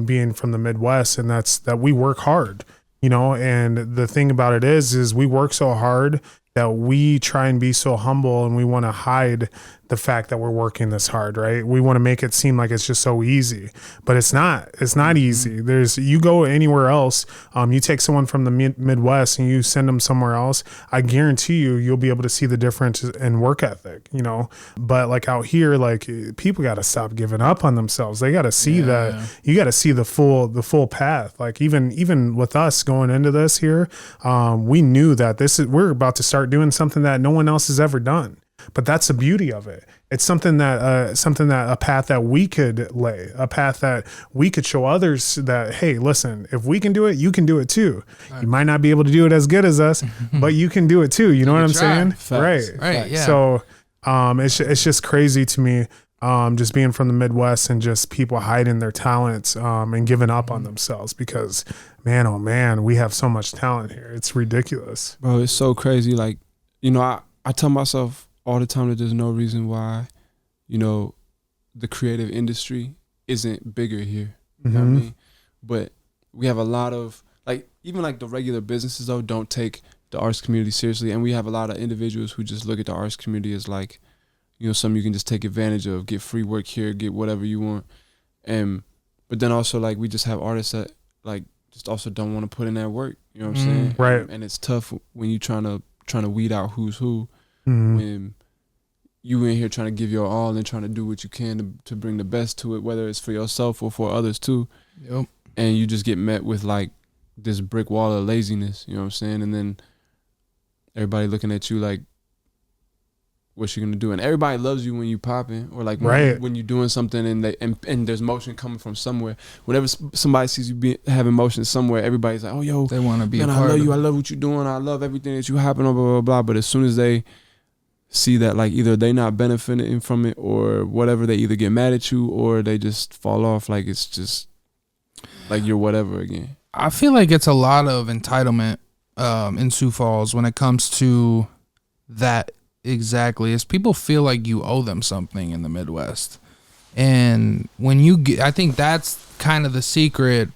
being from the Midwest, and that's that we work hard, you know, and the thing about it is we work so hard that we try and be so humble, and we want to hide the fact that we're working this hard, right? We want to make it seem like it's just so easy, but it's not easy. You go anywhere else, you take someone from the Midwest and you send them somewhere else, I guarantee you'll be able to see the difference in work ethic, you know? But like out here, like people got to stop giving up on themselves. They got to see that you got to see the full path. Like even with us going into this here, we knew that we're about to start doing something that no one else has ever done. But that's the beauty of it. It's something that a path that we could lay, a path that we could show others that, hey, listen, if we can do it, you can do it too. You might not be able to do it as good as us, but you can do it too. You know what I'm saying?
Facts. Right. Yeah.
So, it's just crazy to me, just being from the Midwest and just people hiding their talents, and giving up on themselves because, man, oh man, we have so much talent here. It's ridiculous.
Bro, it's so crazy. Like, you know, I tell myself all the time that there's no reason why, you know, the creative industry isn't bigger here. You know what I mean? But we have a lot of, like, even like the regular businesses though don't take the arts community seriously, and we have a lot of individuals who just look at the arts community as like, you know, something you can just take advantage of, get free work here, get whatever you want. But then also like we just have artists that like just also don't want to put in that work. You know what I'm saying?
Right.
And it's tough when you trying to weed out who's who. When you in here trying to give your all and trying to do what you can to bring the best to it, whether it's for yourself or for others too.
Yep.
And you just get met with like this brick wall of laziness, you know what I'm saying? And then everybody looking at you like, what's you gonna do? And everybody loves you when you popping, or like when you're doing something and there's motion coming from somewhere. Whenever somebody sees you having motion somewhere, everybody's like, oh yo,
they want to be.
Man,
a part
I love
of
you. I love what you're doing. I love everything that you happen. Blah blah blah blah. But as soon as they see that like either they not benefiting from it or whatever, they either get mad at you or they just fall off. Like it's just like you're whatever again.
I feel like it's a lot of entitlement in Sioux Falls when it comes to that. Exactly, is people feel like you owe them something in the Midwest, and when you get, I think that's kind of the secret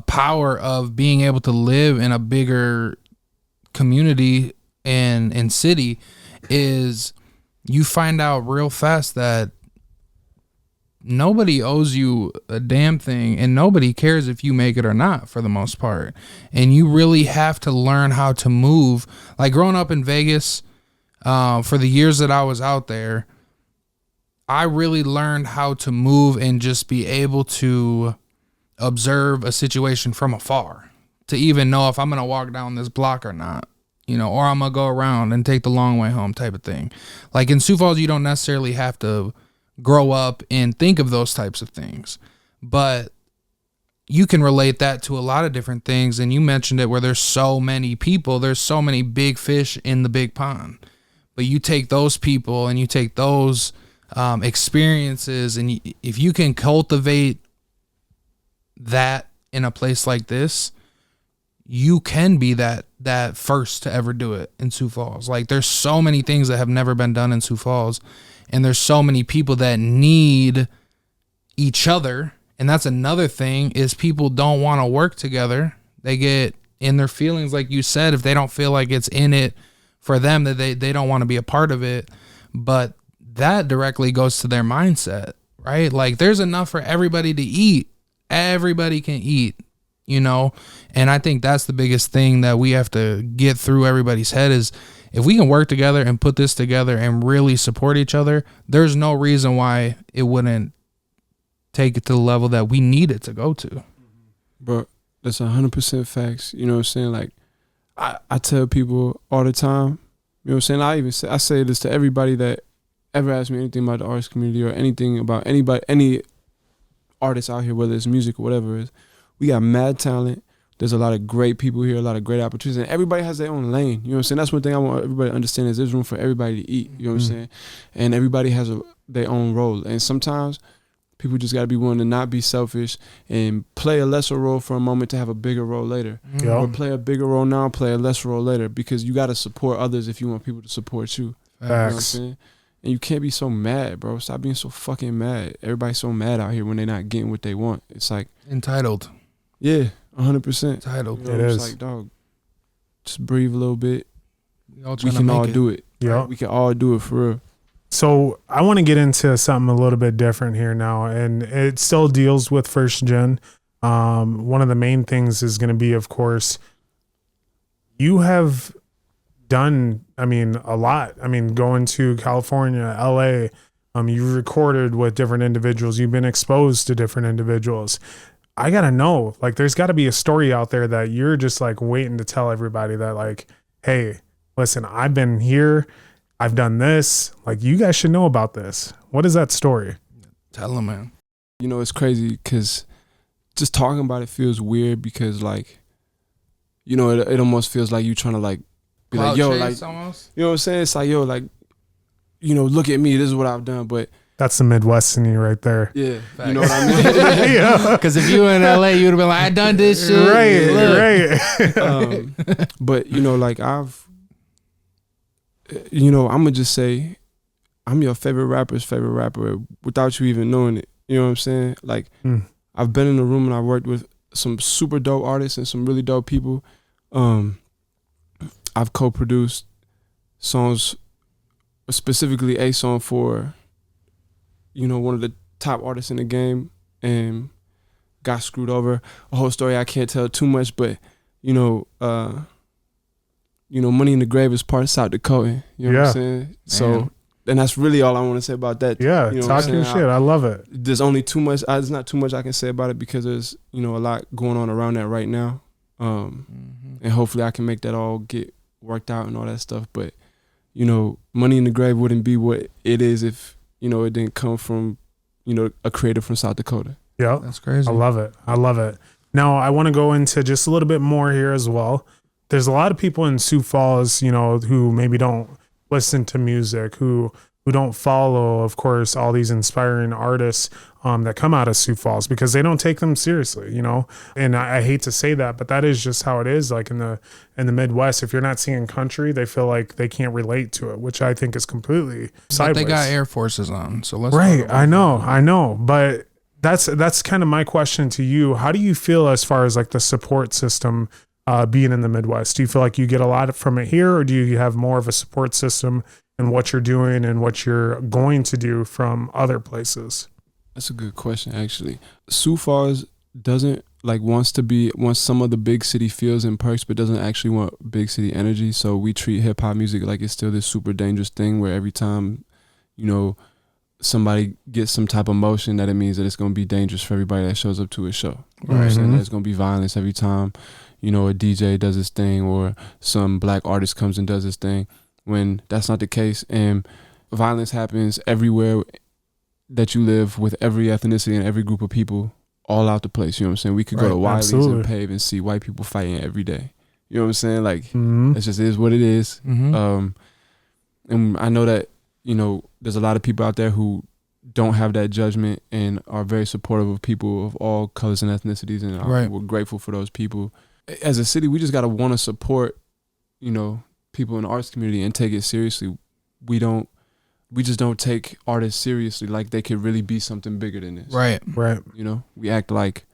power of being able to live in a bigger community and city, is you find out real fast that nobody owes you a damn thing and nobody cares if you make it or not for the most part, and you really have to learn how to move. Like growing up in Vegas, for the years that I was out there, I really learned how to move and just be able to observe a situation from afar, to even know if I'm going to walk down this block or not, you know, or I'm going to go around and take the long way home type of thing. Like in Sioux Falls, you don't necessarily have to grow up and think of those types of things, but you can relate that to a lot of different things. And you mentioned it, where there's so many people, there's so many big fish in the big pond. But you take those people and you take those experiences, and if you can cultivate that in a place like this, you can be that first to ever do it in Sioux Falls. Like there's so many things that have never been done in Sioux Falls, and there's so many people that need each other. And that's another thing, is people don't want to work together. They get in their feelings, like you said, if they don't feel like it's in it for them, that they don't want to be a part of it. But that directly goes to their mindset, right? Like there's enough for everybody to eat. Everybody can eat, you know? And I think that's the biggest thing that we have to get through everybody's head, is if we can work together and put this together and really support each other, there's no reason why it wouldn't take it to the level that we need it to go to.
But that's 100% facts. You know what I'm saying? Like, I tell people all the time, you know what I'm saying? I say this to everybody that ever asks me anything about the arts community or anything about anybody, any artists out here, whether it's music or whatever it is. We got mad talent. There's a lot of great people here, a lot of great opportunities, and everybody has their own lane. You know what I'm saying? That's one thing I want everybody to understand is there's room for everybody to eat. You know what I'm saying? And everybody has their own role. And sometimes people just got to be willing to not be selfish and play a lesser role for a moment to have a bigger role later. Or play a bigger role now, play a lesser role later, because you got to support others if you want people to support you. You know what I'm saying? And you can't be so mad, bro. Stop being so fucking mad. Everybody's so mad out here when they're not getting what they want. It's like
entitled.
Yeah, 100%.
Entitled.
You know,
It is.
It's like, dog, just breathe a little bit.
We
can all do it.
Yeah.
We can all do it for real.
So I want to get into something a little bit different here now, and it still deals with first gen. One of the main things is going to be, of course, you have done, a lot. Going to California, LA, you've recorded with different individuals. You've been exposed to different individuals. I got to know, like, there's got to be a story out there that you're just like waiting to tell everybody that, like, hey, listen, I've been here. I've done this. Like, you guys should know about this. What is that story?
Tell them, man.
You know, it's crazy because just talking about it feels weird because, like, you know, it almost feels like you trying to, like, be like, yo, like,
almost?
you know what I'm saying? It's like, yo, like, you know, look at me. This is what I've done. But
That's the Midwest in you right there.
yeah, you know what I mean?
Yeah.
Because if you were in LA, you'd have been like, I done this shit.
Right.
But, you know, like, I'm going to just say, I'm your favorite rapper's favorite rapper without you even knowing it. You know what I'm saying? Like, I've been in the room and I worked with some super dope artists and some really dope people. I've co-produced songs, specifically a song for, you know, one of the top artists in the game, and got screwed over. A whole story I can't tell too much, but, Money in the Grave is part of South Dakota. You know what I'm saying? So, and that's really all I want to say about that.
Yeah,
you know
talk your shit. I love it.
There's only too much. There's not too much I can say about it because there's, a lot going on around that right now. And hopefully I can make that all get worked out and all that stuff. But, Money in the Grave wouldn't be what it is if, it didn't come from, a creator from South Dakota.
Yeah.
That's crazy.
I love it. Now, I want to go into just a little bit more here as well. There's a lot of people in Sioux Falls, who maybe don't listen to music, who don't follow, of course, all these inspiring artists that come out of Sioux Falls because they don't take them seriously, And I hate to say that, but that is just how it is. Like in the Midwest, if you're not singing country, they feel like they can't relate to it, which I think is completely sideways.
But they got Air Forces on, so let's.
Right, I know, but that's kind of my question to you. How do you feel as far as like the support system? Being in the Midwest, do you feel like you get a lot from it here, or do you have more of a support system in what you're doing and what you're going to do from other places?
That's a good question, actually. Sioux Falls doesn't wants some of the big city feels and perks, but doesn't actually want big city energy. So we treat hip hop music like it's still this super dangerous thing where every time, somebody gets some type of motion, that it means that it's going to be dangerous for everybody that shows up to a show. You know what I'm saying? There's going to be violence every time. A DJ does his thing or some black artist comes and does his thing, when that's not the case. And violence happens everywhere that you live with every ethnicity and every group of people all out the place. You know what I'm saying? We could go to Wiley's and Pave and see white people fighting every day. You know what I'm saying? Like, it just is what it is. And I know that, there's a lot of people out there who don't have that judgment and are very supportive of people of all colors and ethnicities. And we're grateful for those people. As a city, we just got to want to support, people in the arts community and take it seriously. We just don't take artists seriously like they could really be something bigger than this.
Right.
We act like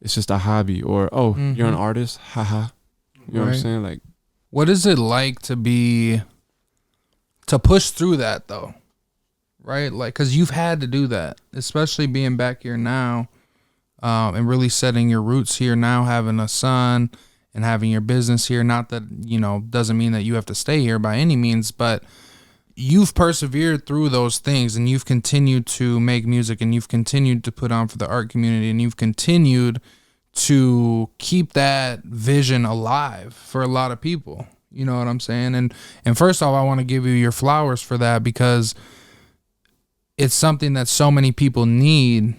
it's just a hobby or, you're an artist? Haha. You know what I'm saying? Like,
what is it like to push through that though? Right? Like, cause you've had to do that, especially being back here now. And really setting your roots here now, having a son and having your business here. Not that, you know, doesn't mean that you have to stay here by any means, but you've persevered through those things, and you've continued to make music, and you've continued to put on for the art community, and you've continued to keep that vision alive for a lot of people. You know what I'm saying? And first off, I want to give you your flowers for that, because it's something that so many people need,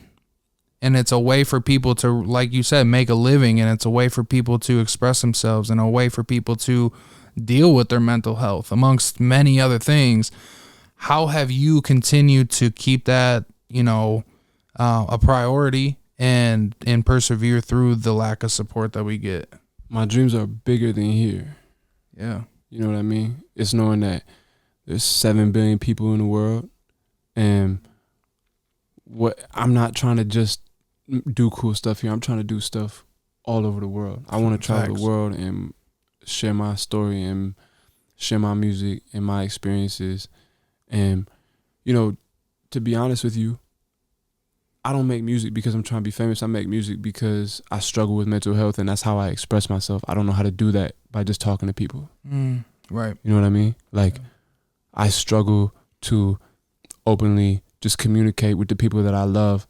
and it's a way for people to, like you said, make a living, and it's a way for people to express themselves, and a way for people to deal with their mental health, amongst many other things. How have you continued to keep that, you know, a priority and persevere through the lack of support that we get?
My dreams are bigger than here.
Yeah.
You know what I mean? It's knowing that there's 7 billion people in the world, and what I'm not trying to just do cool stuff here. I'm trying to do stuff all over the world. I want to travel the world and share my story and share my music and my experiences. And, you know, to be honest with you, I don't make music because I'm trying to be famous. I make music because I struggle with mental health, and that's how I express myself. I don't know how to do that by just talking to people.
Right.
You know what I mean? Like, I struggle to openly just communicate with the people that I love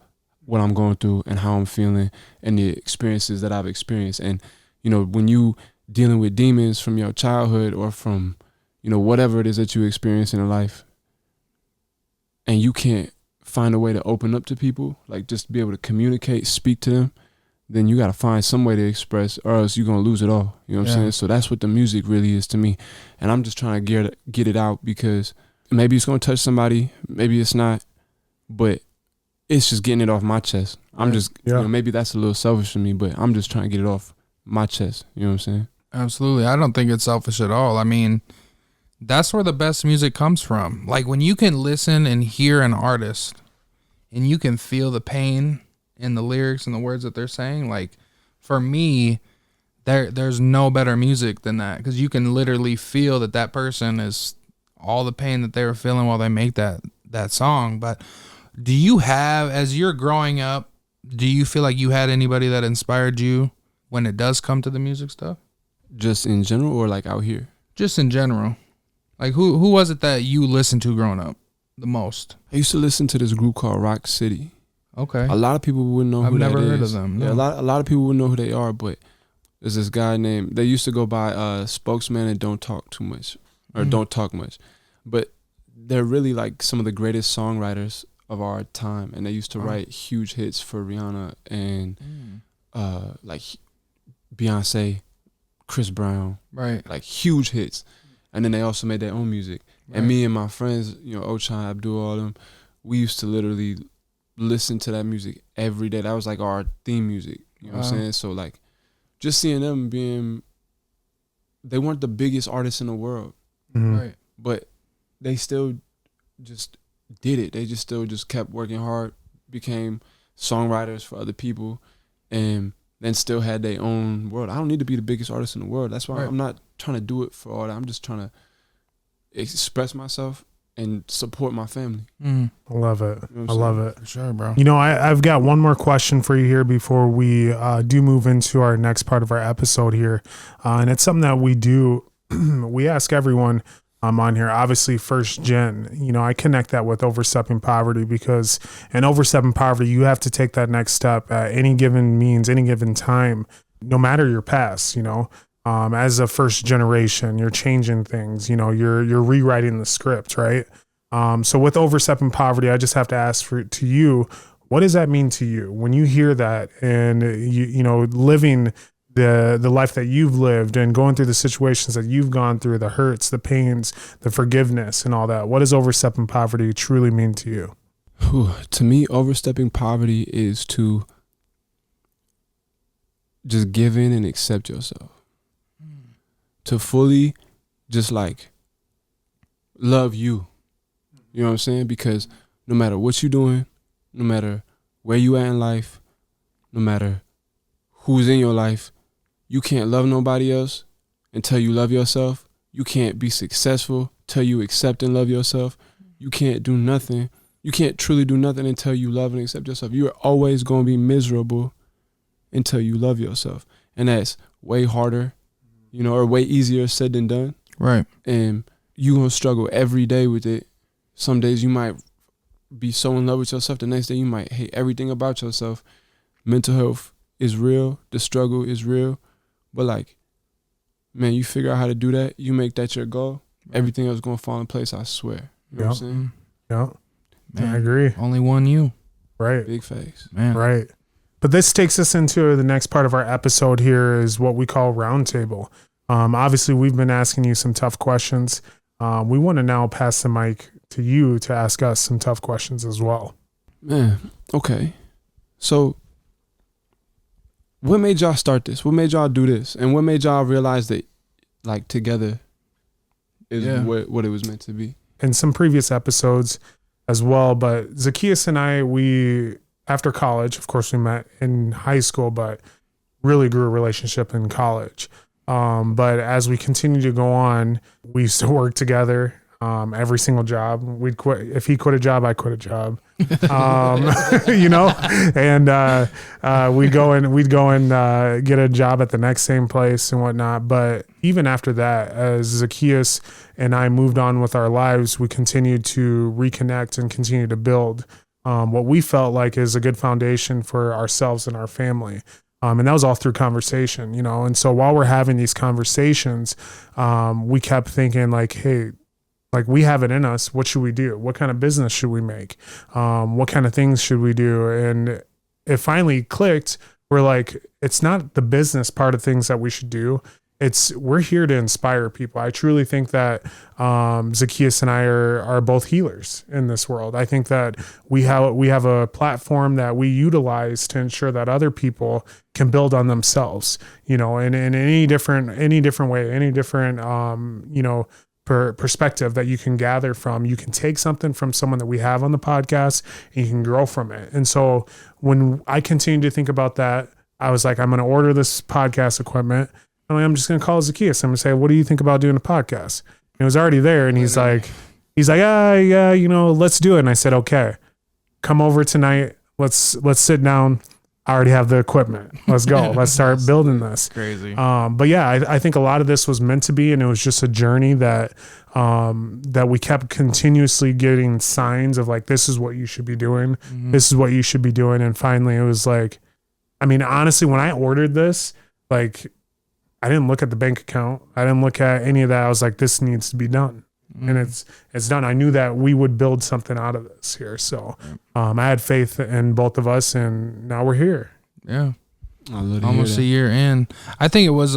what I'm going through and how I'm feeling and the experiences that I've experienced. And, you know, when you dealing with demons from your childhood or from, you know, whatever it is that you experience in life, and you can't find a way to open up to people, like just be able to communicate, speak to them, then you got to find some way to express, or else you're going to lose it all. You know what I'm saying? So that's what the music really is to me. And I'm just trying to get it out, because maybe it's going to touch somebody, maybe it's not, but it's just getting it off my chest. I'm just, you know, maybe that's a little selfish for me, but I'm just trying to get it off my chest. You know what I'm saying?
Absolutely. I don't think it's selfish at all. I mean, that's where the best music comes from. Like, when you can listen and hear an artist and you can feel the pain in the lyrics and the words that they're saying, like, for me, there's no better music than that, because you can literally feel that person is all the pain that they were feeling while they make that song. But do you have, as you're growing up, do you feel like you had anybody that inspired you when it does come to the music stuff?
Just in general, or like out here?
Just in general. Like, who was it that you listened to growing up the most?
I used to listen to this group called Rock City.
Okay.
A lot of people wouldn't know who that is.
I've never heard of them. No.
Yeah, a lot of people wouldn't know who they are, but there's this guy named, they used to go by Spokesman and Don't Talk Too Much, or Don't Talk Much. But they're really like some of the greatest songwriters of our time, and they used to write huge hits for Rihanna and like Beyonce, Chris Brown,
right? Like
huge hits. And then they also made their own music. Right. And me and my friends, you know, Ochan, Abdul, all them, we used to literally listen to that music every day. That was like our theme music. You know what I'm saying? So like, just seeing them they weren't the biggest artists in the world,
right?
But they still just did it. They just still kept working hard, became songwriters for other people, and then still had their own world. I don't need to be the biggest artist in the world. That's why I'm not trying to do it for all that. I'm just trying to express myself and support my family.
I love it.
You know
I love it.
For sure, bro.
You know, I've got one more question for you here before we do move into our next part of our episode here. And it's something that we do. We ask everyone on here, obviously 1stGen, you know, I connect that with Overstepping Poverty, because in Overstepping Poverty, you have to take that next step at any given means, any given time, no matter your past, you know. As a first generation, you're changing things, you know, you're rewriting the script, right? So with Overstepping Poverty, I just have to ask to you, what does that mean to you when you hear that, and you know, living the life that you've lived and going through the situations that you've gone through, the hurts, the pains, the forgiveness and all that? What does Overstepping Poverty truly mean to you?
To me, Overstepping Poverty is to just give in and accept yourself. To fully just like love you. You know what I'm saying? Because no matter what you're doing, no matter where you at in life, no matter who's in your life, you can't love nobody else until you love yourself. You can't be successful till you accept and love yourself. You can't do nothing. You can't truly do nothing until you love and accept yourself. You are always going to be miserable until you love yourself. And that's way harder, you know, or way easier said than done.
Right.
And you gonna struggle every day with it. Some days you might be so in love with yourself. The next day you might hate everything about yourself. Mental health is real. The struggle is real. But like, man, you figure out how to do that. You make that your goal. Everything else gonna fall in place. I swear. You know what I'm saying?
Yeah.
Man,
I agree.
Only one you.
Right.
Big face.
Man.
Right. But this takes us into the next part of our episode here is what we call roundtable. Obviously, we've been asking you some tough questions. We want to now pass the mic to you to ask us some tough questions as well.
Man, okay. So what made y'all start this? What made y'all do this? And what made y'all realize that like together is what it was meant to be?
In some previous episodes as well, but Zacchaeus and I, we, after college, of course we met in high school, but really grew a relationship in college. But as we continue to go on, we used to work together. Every single job we'd quit. If he quit a job, I quit a job, you know, and, we'd go and get a job at the next same place and whatnot. But even after that, as Zacchaeus and I moved on with our lives, we continued to reconnect and continue to build, what we felt like is a good foundation for ourselves and our family. And that was all through conversation, you know? And so while we're having these conversations, we kept thinking like, hey, like we have it in us. What should we do? What kind of business should we make? What kind of things should we do? And it finally clicked. We're like, it's not the business part of things that we should do. We're here to inspire people. I truly think that Zacchaeus and I are both healers in this world. I think that we have a platform that we utilize to ensure that other people can build on themselves, you know, in any different way, any different, you know, perspective that you can gather from. You can take something from someone that we have on the podcast and you can grow from it. And so when I continued to think about that, I was like, I'm going to order this podcast equipment. I'm just going to call Zacchaeus. I'm going to say, what do you think about doing a podcast? And it was already there. And he's like, yeah, you know, let's do it. And I said, okay, come over tonight. Let's sit down. I already have the equipment. Let's go. Let's start building this.
Crazy.
But yeah, I think a lot of this was meant to be, and it was just a journey that we kept continuously getting signs of like, this is what you should be doing. Mm-hmm. This is what you should be doing. And finally it was like, I mean, honestly, when I ordered this, like, I didn't look at the bank account. I didn't look at any of that. I was like, this needs to be done. And it's done. I knew that we would build something out of this here. So I had faith in both of us, and now we're here.
Yeah. Almost a year in. I think it was,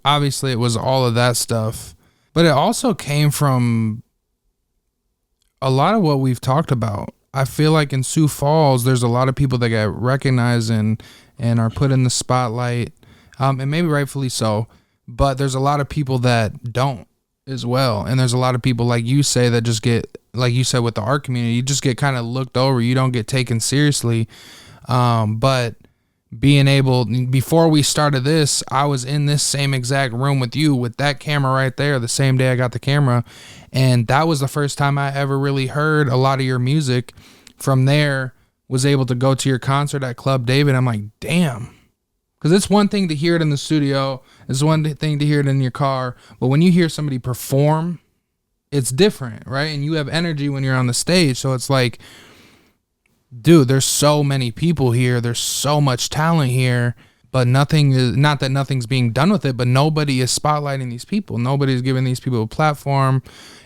obviously it was all of that stuff, but it also came from a lot of what we've talked about. I feel like in Sioux Falls, there's a lot of people that get recognized and are put in the spotlight, and maybe rightfully so, but there's a lot of people that don't as well. And there's a lot of people, like you say, that just get, like you said with the art community, you just get kind of looked over. You don't get taken seriously. But being able, before we started this, I was in this same exact room with you with that camera right there the same day I got the camera. And that was the first time I ever really heard a lot of your music. From there, was able to go to your concert at Club David. I'm like, damn. Because it's one thing to hear it in the studio. It's one thing to hear it in your car. But when you hear somebody perform, it's different, right? And you have energy when you're on the stage. So it's like, dude, there's so many people here. There's so much talent here. But nothing is, not that nothing's being done with it, but nobody is spotlighting these people. Nobody's giving these people a platform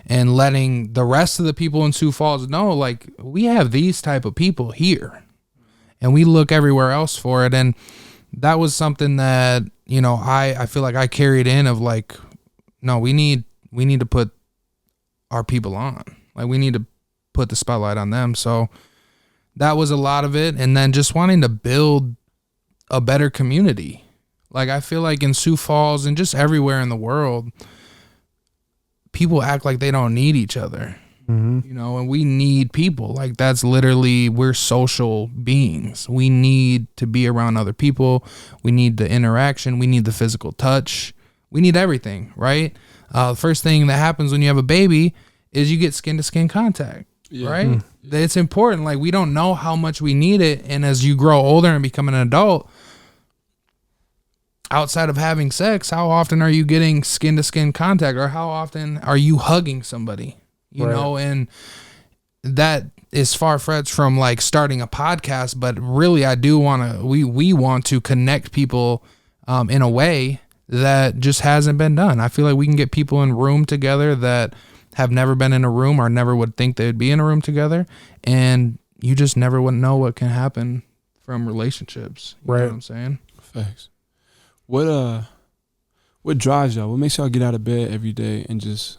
and letting the rest of the people in Sioux Falls know, like, we have these type of people here. And we look everywhere else for it. And that was something that, you know, I feel like I carried in of like, no, we need to put our people on. Like, we need to put the spotlight on them. So that was a lot of it. And then just wanting to build a better community. Like, I feel like in Sioux Falls and just everywhere in the world, people act like they don't need each other. Mm-hmm. You know, and we need people. Like, that's literally, we're social beings. We need to be around other people. We need the interaction. We need the physical touch. We need everything, right? The first thing that happens when you have a baby is you get skin to skin contact, right? Mm-hmm. It's important. Like, we don't know how much we need it. And as you grow older and become an adult, outside of having sex, how often are you getting skin to skin contact, or how often are you hugging somebody, you know? And that is far-fetched from like starting a podcast, but really I do want to, we want to connect people in a way that just hasn't been done. I feel like we can get people in a room together that have never been in a room or never would think they'd be in a room together, and you just never would know what can happen from relationships. You know what I'm saying?
Facts. What drives y'all? What makes y'all get out of bed every day and just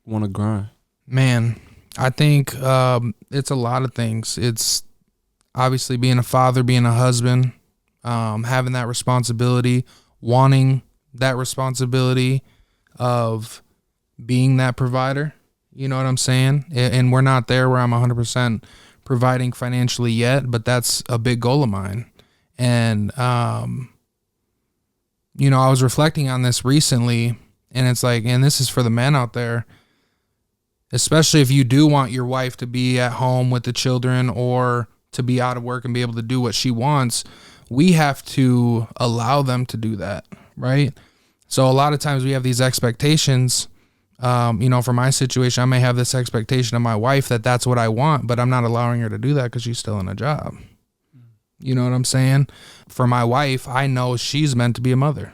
want to grind?
Man, I think it's a lot of things. It's obviously being a father, being a husband, having that responsibility, wanting that responsibility of being that provider. You know what I'm saying? And we're not there where I'm 100% providing financially yet, but that's a big goal of mine. And, you know, I was reflecting on this recently, and it's like, and this is for the men out there, especially if you do want your wife to be at home with the children or to be out of work and be able to do what she wants, we have to allow them to do that, right? So a lot of times we have these expectations. You know, for my situation, I may have this expectation of my wife that that's what I want, but I'm not allowing her to do that because she's still in a job. You know what I'm saying? For my wife, I know she's meant to be a mother.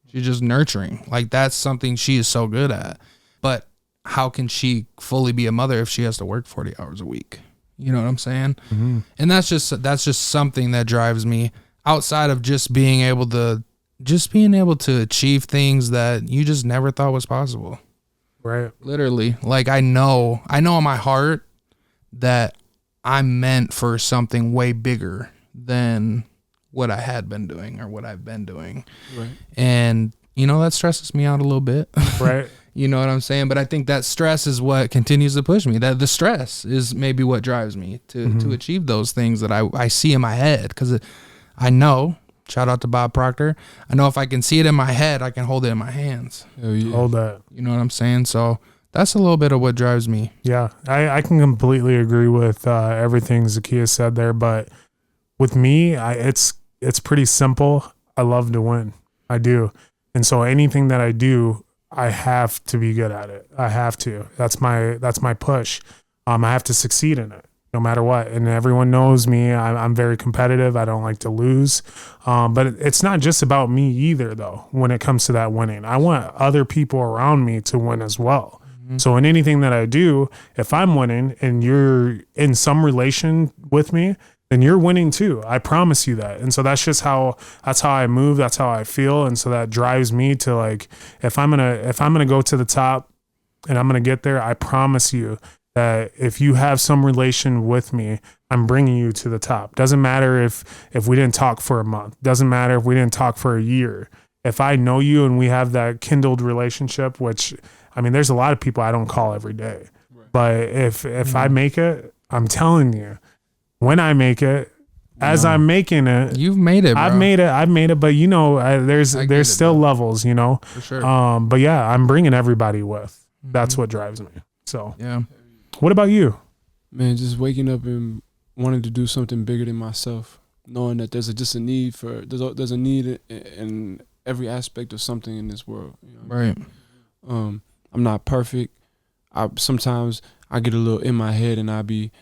She's just nurturing. Like, that's something she is so good at. But how can she fully be a mother if she has to work 40 hours a week? You know what I'm saying? Mm-hmm. And that's just something that drives me outside of just being able to achieve things that you just never thought was possible.
Right.
Literally. Like, I know in my heart that I'm meant for something way bigger than what I had been doing or what I've been doing. Right. And, you know, that stresses me out a little bit.
Right.
You know what I'm saying? But I think that stress is what continues to push me. That the stress is maybe what drives me to achieve those things that I see in my head. Because I know, shout out to Bob Proctor, I know if I can see it in my head, I can hold it in my hands.
Oh, yeah.
Hold that.
You know what I'm saying? So that's a little bit of what drives me.
Yeah, I can completely agree with everything Zakiya said there. But with me, it's pretty simple. I love to win. I do. And so anything that I do, I have to be good at it. I have to. That's my push. I have to succeed in it no matter what. And everyone knows me. I'm very competitive. I don't like to lose. But it's not just about me either, though, when it comes to that winning. I want other people around me to win as well. Mm-hmm. So in anything that I do, if I'm winning and you're in some relation with me, then you're winning too. I promise you that. And so that's how I move. That's how I feel. And so that drives me to, like, if I'm gonna go to the top and I'm gonna get there, I promise you that if you have some relation with me, I'm bringing you to the top. Doesn't matter if we didn't talk for a month. Doesn't matter if we didn't talk for a year. If I know you and we have that kindled relationship, which, I mean, there's a lot of people I don't call every day. Right. But if I make it, I'm telling you, when I make it, as I'm making it,
you've made it, bro.
I've made it. But you know, there's still levels, you know.
For sure.
But yeah, I'm bringing everybody with. That's what drives me. So
yeah.
What about you?
Man, just waking up and wanting to do something bigger than myself, knowing that there's a need there's a need in every aspect of something in this world. You know?
Right.
I'm not perfect. Sometimes I get a little in my head and I be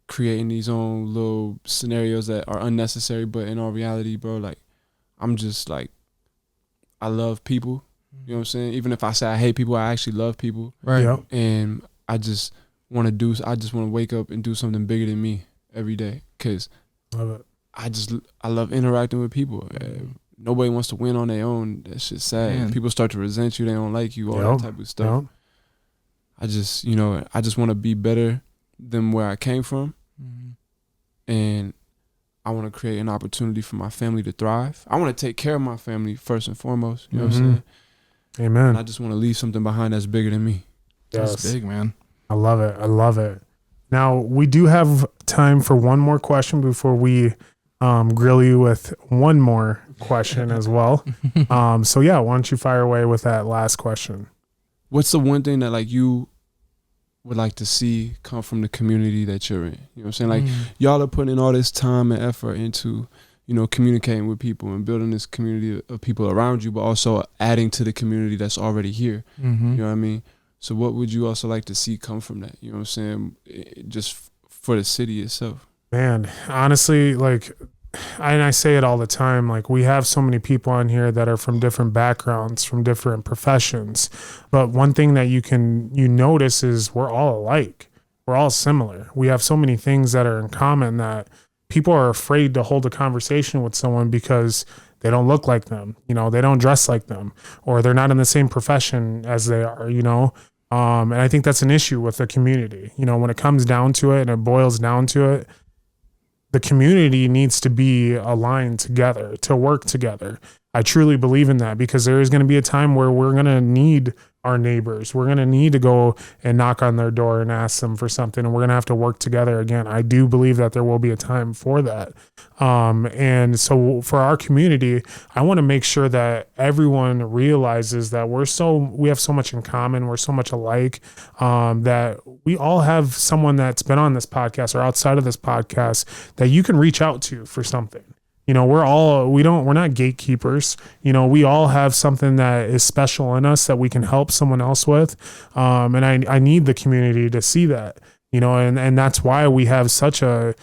creating these own little scenarios that are unnecessary, but in all reality, bro, like, I'm just like, I love people. You know what I'm saying? Even if I say I hate people, I actually love people.
Right.
Yep.
And I just want to wake up and do something bigger than me every day. Cause
love it.
I love interacting with people. Nobody wants to win on their own. That shit's sad.
Man.
People start to resent you. They don't like you. All that type of stuff.
Yep.
I just want to be better than where I came from. Mm-hmm. And I want to create an opportunity for my family to thrive. I want to take care of my family first and foremost. You know what I'm saying?
Amen.
And I just want to leave something behind that's bigger than me.
Yes.
That's big, man.
I love it. Now, we do have time for one more question before we grill you with one more question as well. So yeah, why don't you fire away with that last question?
What's the one thing that, like, you would like to see come from the community that you're in? You know what I'm saying? Like, y'all are putting in all this time and effort into, communicating with people and building this community of people around you, but also adding to the community that's already here.
Mm-hmm.
You know what I mean? So what would you also like to see come from that? You know what I'm saying? Just for the city itself.
Man, honestly, like, and I say it all the time, like, we have so many people on here that are from different backgrounds, from different professions. But one thing that you notice is we're all alike. We're all similar. We have so many things that are in common that people are afraid to hold a conversation with someone because they don't look like them, they don't dress like them, or they're not in the same profession as they are, and I think that's an issue with the community. When it comes down to it and it boils down to it, the community needs to be aligned together, to work together. I truly believe in that, because there is going to be a time where we're going to need our neighbors. We're going to need to go and knock on their door and ask them for something, and we're going to have to work together again. I do believe that there will be a time for that. And so for our community, I want to make sure that everyone realizes that we have so much in common. We're so much alike, that we all have someone that's been on this podcast or outside of this podcast that you can reach out to for something. We're not gatekeepers. We all have something that is special in us that we can help someone else with. And I need the community to see that, and that's why we have such a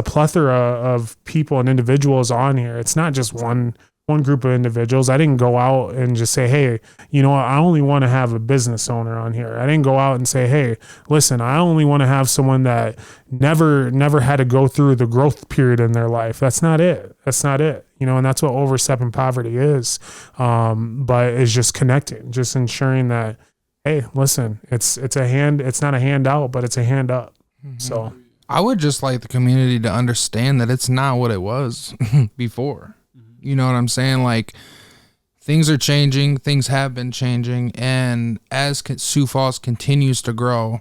plethora of people and individuals on here. It's not just one group of individuals. I didn't go out and just say, hey, I only want to have a business owner on here. I didn't go out and say, hey, listen, I only want to have someone that never had to go through the growth period in their life. That's not it. And that's what Overstepping Poverty is. But it's just connecting, just ensuring that, hey, listen, it's not a handout, but it's a hand up. Mm-hmm. So
I would just like the community to understand that it's not what it was before. You know what I'm saying? Like, things are changing, things have been changing, and as Sioux Falls continues to grow,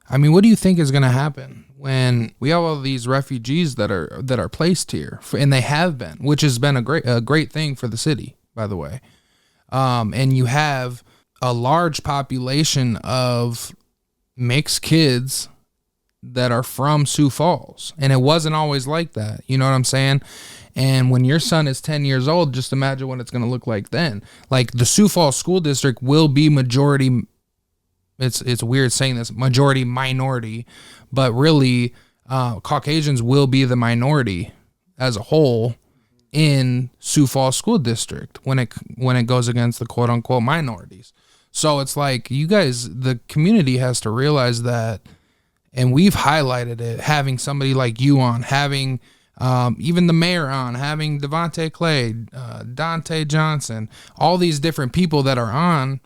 I mean, what do you think is going to happen when we have all these refugees that are placed here, and they have been, which has been a great thing for the city, by the way. And you have a large population of mixed kids that are from Sioux Falls, and it wasn't always like that. You know what I'm saying? And when your son is 10 years old, just imagine what it's going to look like then. Like, the Sioux Falls School District will be majority, it's weird saying this, majority minority, but really Caucasians will be the minority as a whole in Sioux Falls School District when it goes against the quote unquote minorities. So it's like, you guys, the community has to realize that, and we've highlighted it, having somebody like you on, having even the mayor on, having Devontae Clay, Dante Johnson, all these different people that are on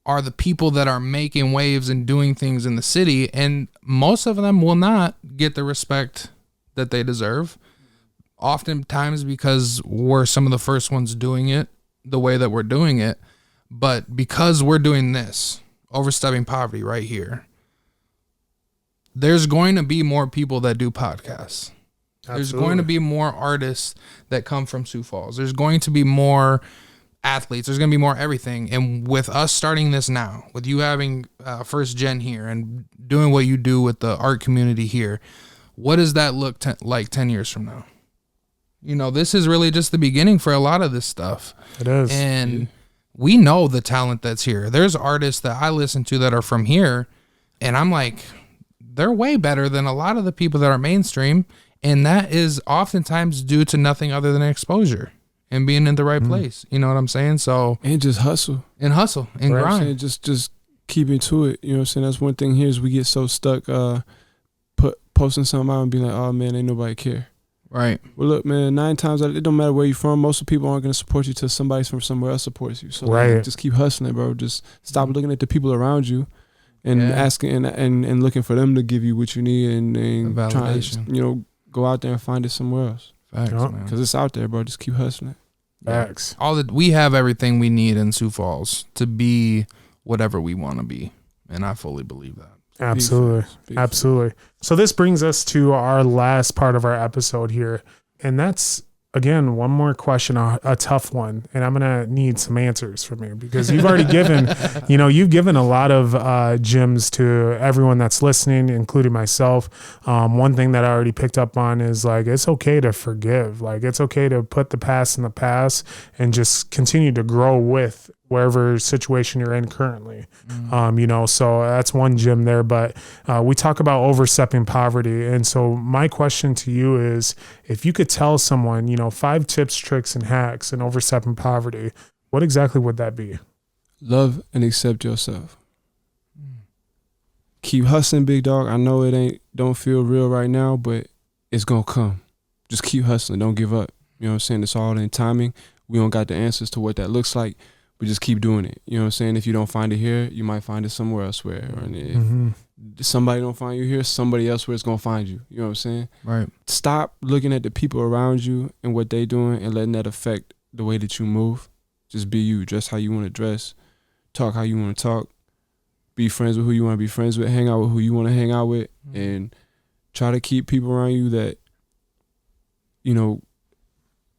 are the people that are making waves and doing things in the city, and most of them will not get the respect that they deserve, oftentimes because we're some of the first ones doing it the way that we're doing it. But because we're doing this, Overstepping Poverty right here, there's going to be more people that do podcasts. Absolutely. There's going to be more artists that come from Sioux Falls. There's going to be more athletes. There's going to be more everything. And with us starting this now, with you having 1stGen here and doing what you do with the art community here, what does that look like 10 years from now? This is really just the beginning for a lot of this stuff.
It is.
And we know the talent that's here. There's artists that I listen to that are from here, and I'm like, they're way better than a lot of the people that are mainstream. And that is oftentimes due to nothing other than exposure and being in the right place. You know what I'm saying? So,
and just hustle and
grind.
Just keeping to it. You know what I'm saying? That's one thing here is we get so stuck posting something out and being like, oh man, ain't nobody care.
Right.
Well, look, man, 9 times out of it don't matter where you're from. Most of the people aren't going to support you till somebody from somewhere else supports you. So
right.
Just keep hustling, bro. Just stop looking at the people around you and asking and looking for them to give you what you need and trying to, go out there and find it somewhere else.
Facts, man.
Because it's out there, bro. Just keep hustling.
Facts.
We have everything we need in Sioux Falls to be whatever we want to be, and I fully believe that.
Absolutely. Absolutely. So this brings us to our last part of our episode here, and that's again, one more question, a tough one, and I'm gonna need some answers from you because you've already given, you've given a lot of gems to everyone that's listening, including myself. One thing that I already picked up on is like, it's okay to forgive. Like, it's okay to put the past in the past and just continue to grow with wherever situation you're in currently. So that's one gem there. But we talk about overstepping poverty. And so my question to you is, if you could tell someone, 5 tips, tricks, and hacks in overstepping poverty, what exactly would that be?
Love and accept yourself. Keep hustling, big dog. I know don't feel real right now, but it's gonna come. Just keep hustling. Don't give up. You know what I'm saying? It's all in timing. We don't got the answers to what that looks like, but just keep doing it. You know what I'm saying? If you don't find it here, you might find it somewhere elsewhere. And if somebody don't find you here, somebody elsewhere is going to find you. You know what I'm saying?
Right.
Stop looking at the people around you and what they doing and letting that affect the way that you move. Just be you. Dress how you want to dress. Talk how you want to talk. Be friends with who you want to be friends with. Hang out with who you want to hang out with. And try to keep people around you that,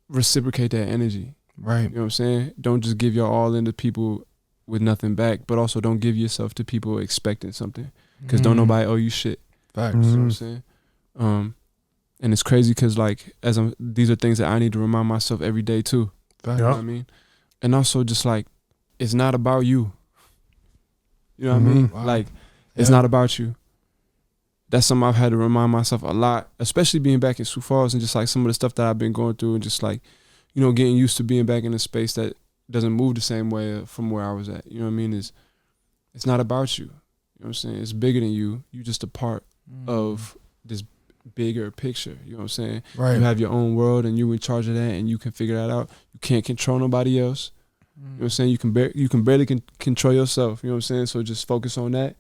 reciprocate that energy.
Right.
You know what I'm saying? Don't just give your all into people with nothing back, but also don't give yourself to people expecting something, because don't nobody owe you shit.
Facts.
You know what I'm saying? And it's crazy because these are things that I need to remind myself every day too.
Facts.
You know what I mean? And also just like, it's not about you. You know what I mean?
Wow.
Like, it's not about you. That's something I've had to remind myself a lot, especially being back in Sioux Falls and just like some of the stuff that I've been going through and just like, getting used to being back in a space that doesn't move the same way from where I was at. You know what I mean? It's not about you. You know what I'm saying? It's bigger than you. You're just a part of this bigger picture. You know what I'm saying?
Right.
You have your own world and you're in charge of that and you can figure that out. You can't control nobody else. You know what I'm saying? You can barely control yourself. You know what I'm saying? So just focus on that.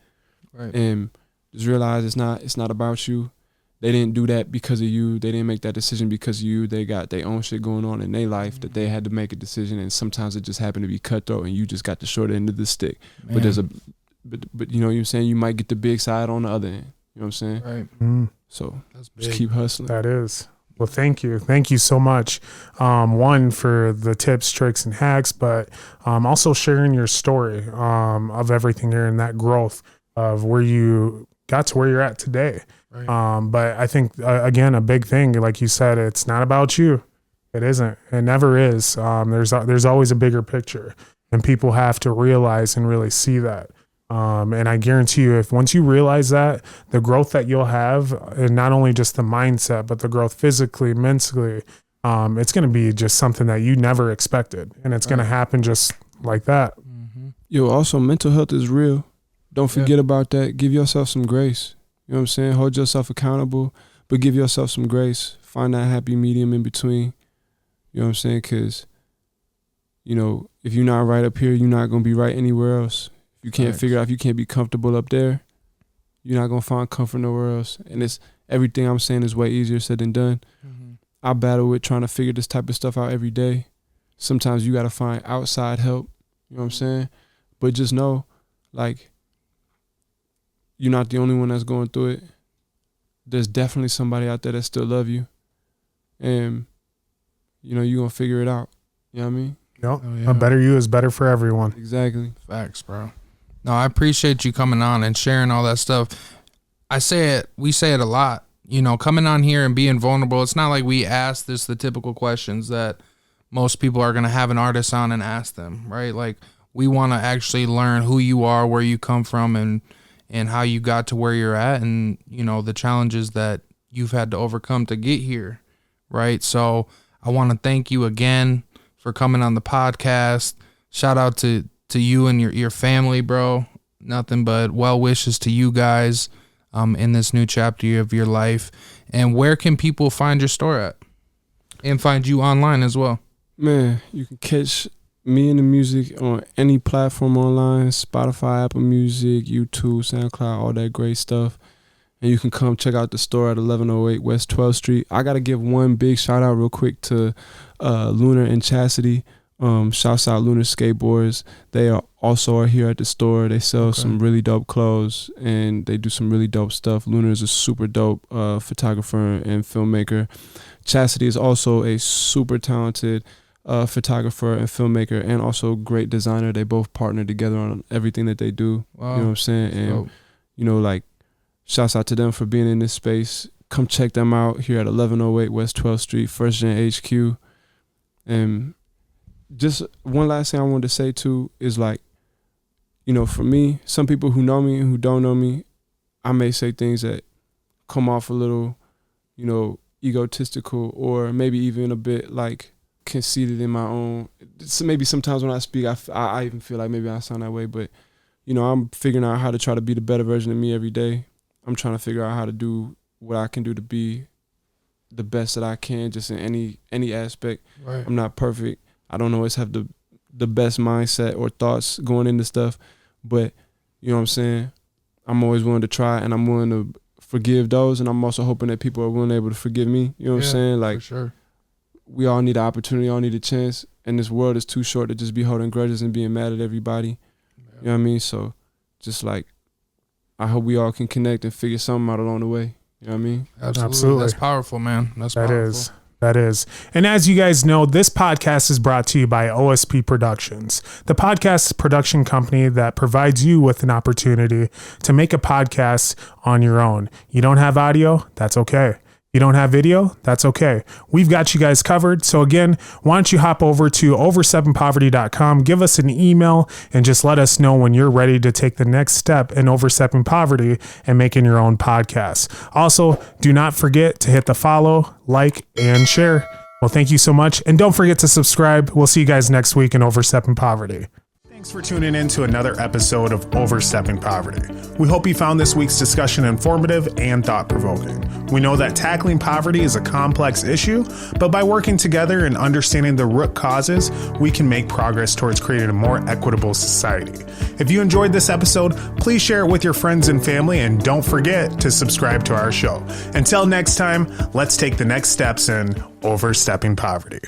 Right.
And just realize it's not about you. They didn't do that because of you. They didn't make that decision because of you. They got their own shit going on in their life that they had to make a decision, and sometimes it just happened to be cutthroat and you just got the short end of the stick.
Man.
But you know what I'm saying? You might get the big side on the other end. You know what I'm saying?
Right.
So
That's
just
big.
keep hustling.
That is. Well, thank you. Thank you so much. One, for the tips, tricks, and hacks, but also sharing your story of everything here and that growth of where you got to where you're at today. Right. But I think, again, a big thing, like you said, it's not about you. It isn't. It never is. There's always a bigger picture, and people have to realize and really see that. And I guarantee you, if once you realize that, the growth that you'll have, and not only just the mindset, but the growth physically, mentally, it's going to be just something that you never expected. And it's going to happen just like that.
Yo, also mental health is real. Don't forget about that. Give yourself some grace. You know what I'm saying? Hold yourself accountable, but give yourself some grace. Find that happy medium in between. You know what I'm saying? Because, if you're not right up here, you're not going to be right anywhere else. If you can't figure out, if you can't be comfortable up there, you're not going to find comfort nowhere else. And it's everything I'm saying is way easier said than done. I battle with trying to figure this type of stuff out every day. Sometimes you got to find outside help. You know what I'm saying? But just know, like, you're not the only one that's going through it. There's definitely somebody out there that still love you. And, you're going to figure it out. You know what I mean?
Yep. A better you is better for everyone.
Exactly.
Facts, bro. No, I appreciate you coming on and sharing all that stuff. We say it a lot, coming on here and being vulnerable. It's not like we ask the typical questions that most people are going to have an artist on and ask them, right? Like, we want to actually learn who you are, where you come from, and how you got to where you're at, and, the challenges that you've had to overcome to get here, right? So I want to thank you again for coming on the podcast. Shout out to you and your family, bro. Nothing but well wishes to you guys in this new chapter of your life. And where can people find your store at? And find you online as well?
Man, you can catch me and the music on any platform online: Spotify, Apple Music, YouTube, SoundCloud, all that great stuff. And you can come check out the store at 1108 West 12th Street. I got to give one big shout out real quick to Lunar and Chastity. Shouts out Lunar Skateboards. They are here at the store. They sell some really dope clothes and they do some really dope stuff. Lunar is a super dope photographer and filmmaker. Chastity is also a super talented photographer and filmmaker, and also great designer. They both partner together on everything that they do.
Wow.
You know what I'm saying? And you know, like, shouts out to them for being in this space. Come check them out here at 1108 West 12th Street, First Gen HQ. And just one last thing I wanted to say too is, like, you know, for me, some people who know me and who don't know me, I may say things that come off a little, you know, egotistical, or maybe even a bit like conceited in my own. So maybe sometimes when I speak, I even feel like maybe I sound that way, but you know, I'm figuring out how to try to be the better version of me every day. I'm trying to figure out how to do what I can do to be the best that I can, just in any aspect.
Right.
I'm not perfect. I don't always have the best mindset or thoughts going into stuff, but you know what I'm saying? I'm always willing to try, and I'm willing to forgive those, and I'm also hoping that people are willing able to forgive me. You know what I'm saying? Like,
for sure.
We all need an opportunity, all need a chance, and this world is too short to just be holding grudges and being mad at everybody. Yeah. You know what I mean? So just like, I hope we all can connect and figure something out along the way. You know what I mean?
Absolutely. That's powerful, man. That's powerful.
That is. And as you guys know, this podcast is brought to you by OSP Productions, the podcast production company that provides you with an opportunity to make a podcast on your own. You don't have audio? That's okay. You don't have video? That's okay. We've got you guys covered. So again, why don't you hop over to oversteppingpoverty.com, give us an email, and just let us know when you're ready to take the next step in overstepping poverty and making your own podcast. Also, do not forget to hit the follow, like, and share. Well, thank you so much. And don't forget to subscribe. We'll see you guys next week in Overstepping Poverty. Thanks for tuning in to another episode of Overstepping Poverty. We hope you found this week's discussion informative and thought-provoking. We know that tackling poverty is a complex issue, but by working together and understanding the root causes, we can make progress towards creating a more equitable society. If you enjoyed this episode, please share it with your friends and family, and don't forget to subscribe to our show. Until next time, let's take the next steps in Overstepping Poverty.